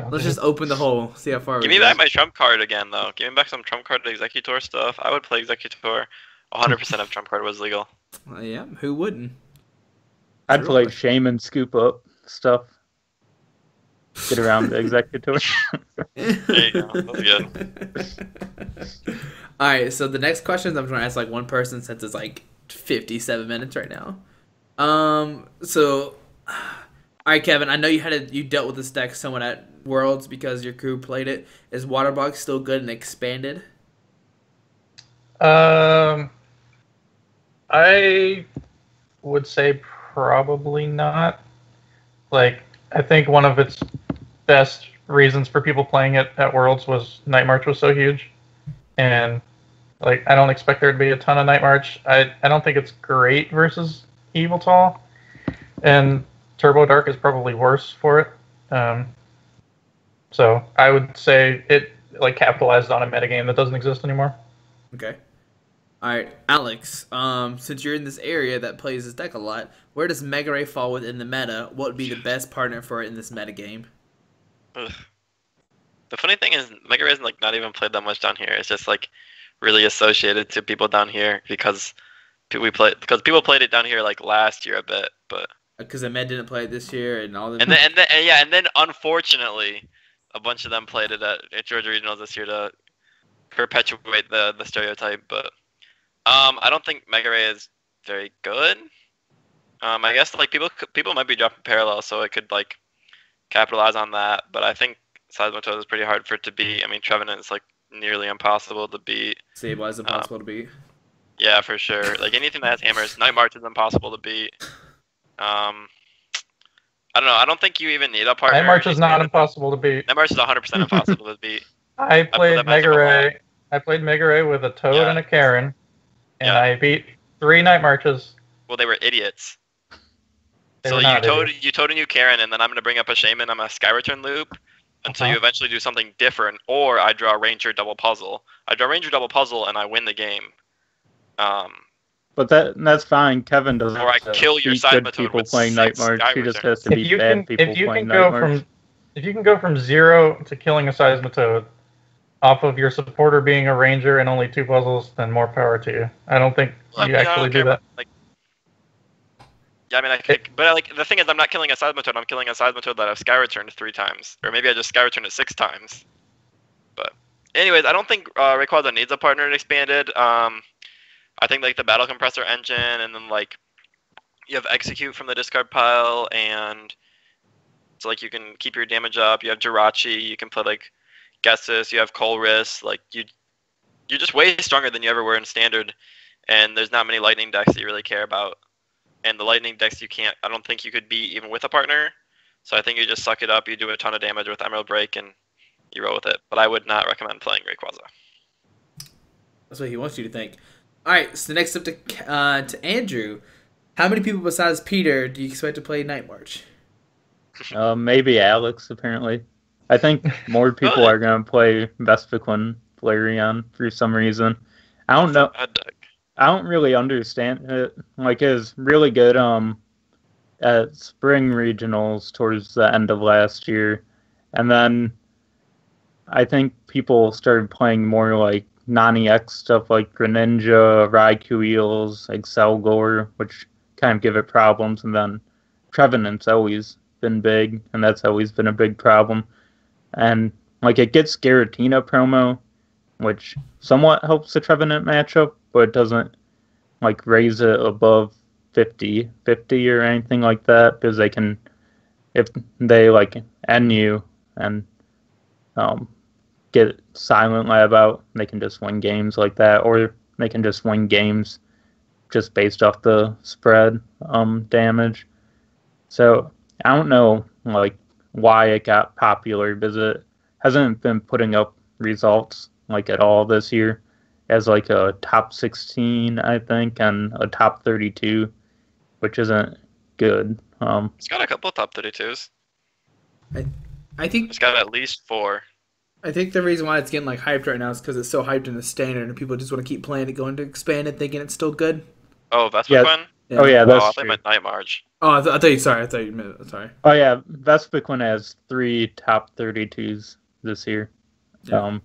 Let's just open the hole. See how far. Give me back my trump card again, though. Give me back some trump card Executor stuff. I would play Executor. 100% of trump card was legal. Yeah, who wouldn't? I'd play Shaman scoop up stuff. Get around the Executor. There you go. That's good. All right, so the next questions I'm trying to ask like one person since it's like 57 minutes right now. So, all right, Kevin, I know you dealt with this deck somewhat at Worlds because your crew played it. Is Waterbox still good and expanded? I would say probably not. Like, I think one of its best reasons for people playing it at Worlds was Night March was so huge, and like I don't expect there to be a ton of Night March. I don't think it's great versus Yveltal, and Turbo Dark is probably worse for it. So I would say it like capitalized on a metagame that doesn't exist anymore. Okay. All right, Alex. Since you're in this area that plays this deck a lot, where does Mega Ray fall within the meta? What would be the best partner for it in this metagame? The funny thing is, Mega Ray is like not even played that much down here. It's just like really associated to people down here because people played it down here like last year a bit, but because the Med didn't play it this year and all. And then unfortunately, a bunch of them played it at Georgia Regionals this year to perpetuate the stereotype, but. I don't think Mega Ray is very good. I guess like people might be dropping Parallel, so it could like capitalize on that. But I think Seismitoad is pretty hard for it to beat. I mean, Trevenant is like nearly impossible to beat. Sableye is impossible to beat. Yeah, for sure. Like anything that has hammers, Night March is impossible to beat. I don't know. I don't think you even need a partner. Night March is not impossible to beat. Night March is 100% impossible to beat. I played Mega Ray. I played Mega Ray with a Toad and a Karen. And I beat 3 Night Marches. Well, they were idiots. You told a new Karen, and then I'm going to bring up a Shaman on a Sky Return loop until you eventually do something different, or I draw a Ranger double puzzle. I draw Ranger double puzzle, and I win the game. But that's fine. Kevin doesn't. Or I kill your good people playing Night March. He just has to beat bad people playing Night March. If you can go from 0 to killing a Seismitoad off of your supporter being a Ranger and only 2 puzzles, then more power to you. I don't think you actually do that. Yeah, I mean, I could, but like the thing is, I'm not killing a Seismitoad. I'm killing a Seismitoad that I've Sky Returned 3 times, or maybe I just Sky Returned it 6 times. But, anyways, I don't think Rayquaza needs a partner in Expanded. I think like the Battle Compressor engine, and then like you have Execute from the discard pile, and so like you can keep your damage up. You have Jirachi. You can play like Gessis. You have Colress. Like you're just way stronger than you ever were in Standard, and there's not many Lightning decks that you really care about. And the Lightning decks I don't think you could beat even with a partner. So I think you just suck it up, you do a ton of damage with Emerald Break, and you roll with it. But I would not recommend playing Rayquaza. That's what he wants you to think. All right, so next up to Andrew. How many people besides Peter do you expect to play Night March? Maybe Alex, apparently. I think more people are going to play Vespiquen Flareon for some reason. I don't know. I don't really understand it. Like, it was really good at spring regionals towards the end of last year. And then I think people started playing more like non-EX stuff like Greninja, Raikou Eels, Excelgor, which kind of give it problems. And then Trevenant's always been big, and that's always been a big problem. And like, it gets Giratina promo, which somewhat helps the Trevenant matchup, but it doesn't like raise it above 50 or anything like that, because they can, if they like end you and get Silent Lab out, they can just win games like that, or they can just win games just based off the spread damage. So I don't know like why it got popular, because it hasn't been putting up results like at all this year, as like a top 16, I think, and a top 32, which isn't good. It's got a couple of top 32s. I think it's got at least 4. I think the reason why it's getting like hyped right now is because it's so hyped in the Standard, and people just want to keep playing it, going to Expanded, thinking it's still good. Oh, Vespiquen? Yeah. Oh yeah, that's I thought you meant Night March. Oh, I thought you meant sorry. Oh yeah, Vespiquen has 3 top 32s this year. Yeah.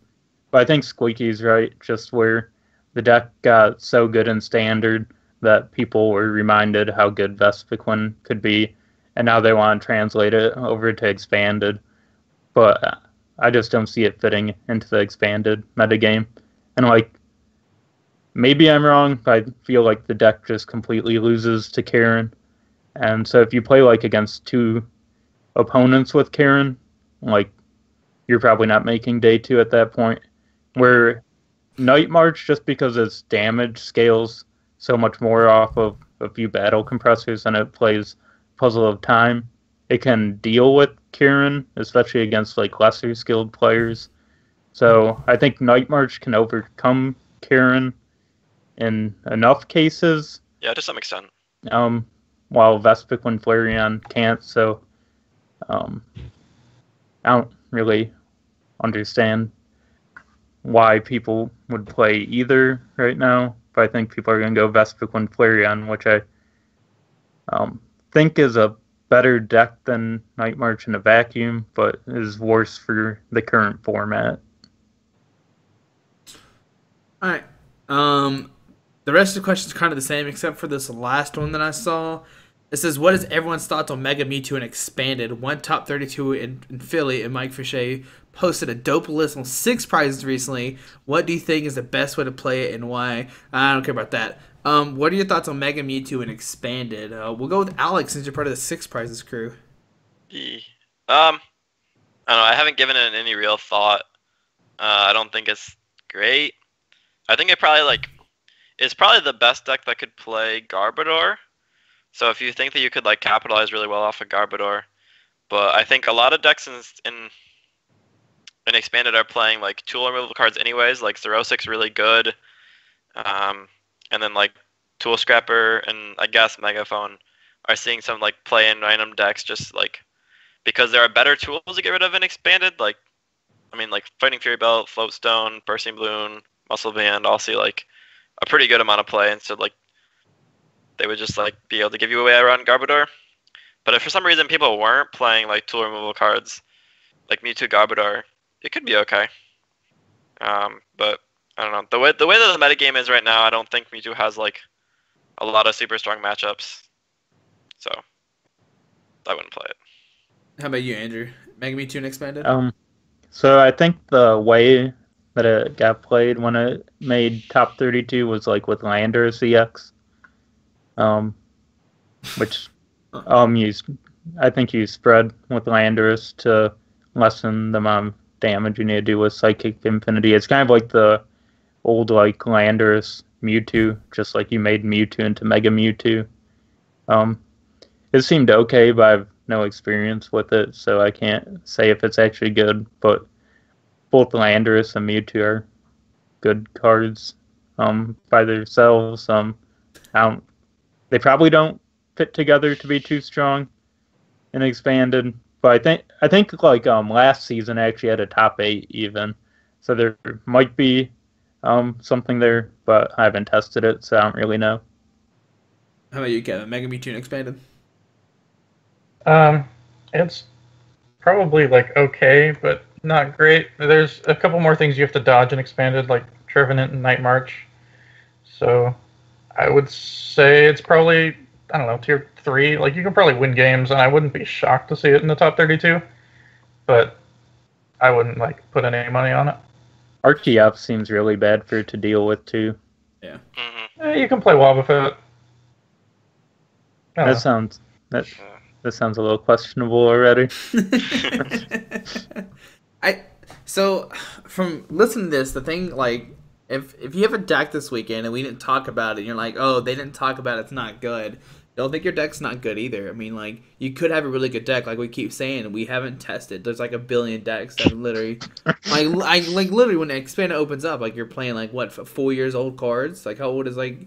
But I think Squeaky's right, just where the deck got so good in Standard that people were reminded how good Vespiquen could be, and now they want to translate it over to Expanded. But I just don't see it fitting into the Expanded metagame. And like, maybe I'm wrong, but I feel like the deck just completely loses to Karen. And so if you play like against 2 opponents with Karen, like, you're probably not making day 2 at that point. Where Night March, just because its damage scales so much more off of a few battle compressors and it plays Puzzle of Time, it can deal with Kieran, especially against like lesser skilled players. So I think Night March can overcome Kieran in enough cases. Yeah, to some extent. While Vespiquen Flareon can't, so I don't really understand why people would play either right now, but I think people are going to go Vespiquen Flareon, which I think is a better deck than Night March in a vacuum, but is worse for the current format. Alright. The rest of the questions are kind of the same, except for this last one that I saw. It says, what is everyone's thoughts on Mega Mewtwo and Expanded? One top 32 in Philly, and Mike Fichet posted a dope list on 6 prizes recently. What do you think is the best way to play it, and why? I don't care about that. What are your thoughts on Mega Mewtwo and Expanded? We'll go with Alex, since you're part of the 6 prizes crew. I don't know. I haven't given it any real thought. I don't think it's great. I think it's probably the best deck that could play Garbodor. So if you think that you could like capitalize really well off of Garbodor, but I think a lot of decks in Expanded are playing like tool removal cards anyways. Like Xerosic's really good, and then like Tool Scrapper and I guess Megaphone are seeing some like play in random decks just like because there are better tools to get rid of in Expanded. Like I mean like Fighting Fury Belt, Floatstone, Bursting Balloon, Muscle Band all see like a pretty good amount of play, and so like they would just like be able to give you away around Garbodor. But if for some reason people weren't playing like tool removal cards like Mewtwo Garbodor, it could be okay. But I don't know. The way that the metagame is right now, I don't think Mewtwo has like a lot of super strong matchups. so I wouldn't play it. How about you, Andrew? Mega Mewtwo and expanded? So I think the way that it got played when it made top 32 was like with Landorus EX, which I think you spread with Landorus to lessen the amount of damage you need to do with Psychic Infinity. It's kind of like the old like Landorus Mewtwo, just like you made Mewtwo into Mega Mewtwo. It seemed okay, but I have no experience with it, so I can't say if it's actually good. But both Landorus and Mewtwo are good cards by themselves. They probably don't fit together to be too strong and expanded. But I think like last season I actually had a top 8 even, so there might be something there, but I haven't tested it, so I don't really know. How about you, Kevin? Mega Mewtwo and expanded? It's probably like okay, but not great. There's a couple more things you have to dodge in expanded, like Trevenant and Night March. So I would say it's probably, I don't know, tier 3. Like you can probably win games, and I wouldn't be shocked to see it in the top 32. But I wouldn't like put any money on it. Archeops seems really bad for it to deal with too. Yeah. You can play Wobbuffet. That sounds a little questionable already. So from listening to this, the thing like if you have a deck this weekend and we didn't talk about it, and you're like, oh, they didn't talk about it, it's not good. Don't think your deck's not good either. I mean, like you could have a really good deck, like we keep saying. We haven't tested. There's like a billion decks that literally, like literally when Expanded opens up, like you're playing like what 4 years old cards. Like how old is like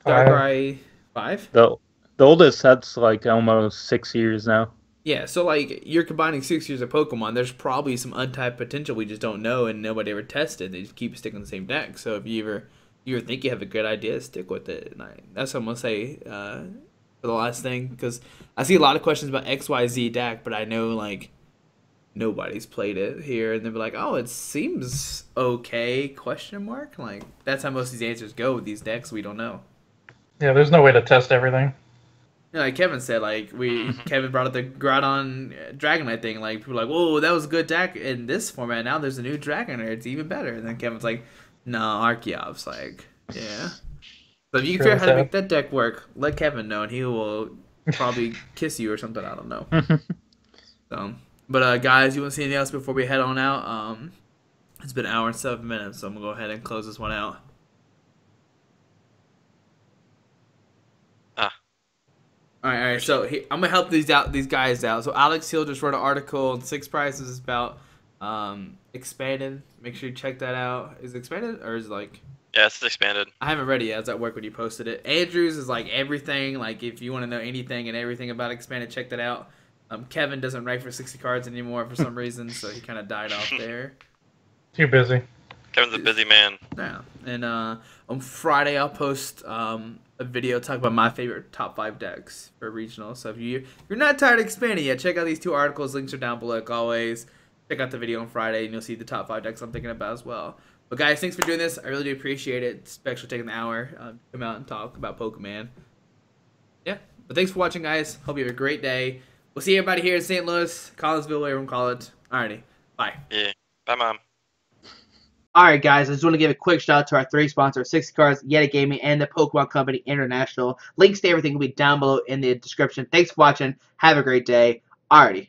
Darkrai 5? The oldest set's like almost 6 years now. Yeah, so like you're combining 6 years of Pokemon. There's probably some untapped potential we just don't know, and nobody ever tested. They just keep sticking the same deck. So if you ever think you have a good idea, stick with it. And that's what I'm gonna say for the last thing, because I see a lot of questions about XYZ deck, but I know like nobody's played it here, and they'll be like, "Oh, it seems okay?" Question mark. Like that's how most of these answers go with these decks. We don't know. Yeah, there's no way to test everything. You know, like Kevin said, like Kevin brought up the Groudon Dragonite thing. Like people were like, "Whoa, that was a good deck in this format. Now there's a new Dragonair. It's even better." And then Kevin's like, "No, Archeops." Like, yeah. So if you can figure out how to make that deck work, let Kevin know, and he will probably kiss you or something. I don't know. But guys, you want to see anything else before we head on out? It's been an hour and 7 minutes, so I'm gonna go ahead and close this one out. All right. So I'm gonna help these guys out. So Alex Hill just wrote an article on Six Prices about expanded. Make sure you check that out. Is it expanded or is it like? Yeah, it's expanded. I haven't read it yet. I was at work when you posted it. Andrews is like everything. Like if you want to know anything and everything about expanded, check that out. Kevin doesn't write for 60 cards anymore for some reason, so he kind of died off there. Too busy. Kevin's a busy man. Yeah. And on Friday I'll post a video talking about my favorite top 5 decks for regional. So if you're not tired of expanding yet, check out these 2 articles. Links are down below like always. Check out the video on Friday and you'll see the top 5 decks I'm thinking about as well. But guys, thanks for doing this. I really do appreciate it, especially taking the hour to come out and talk about Pokemon. Yeah. But thanks for watching, guys. Hope you have a great day. We'll see everybody here in St. Louis, Collinsville, whatever you call it. Alrighty. Bye. Yeah. Bye, Mom. Alright guys, I just want to give a quick shout out to our 3 sponsors, 60 Cards, Yeti Gaming, and the Pokemon Company International. Links to everything will be down below in the description. Thanks for watching. Have a great day. Alrighty.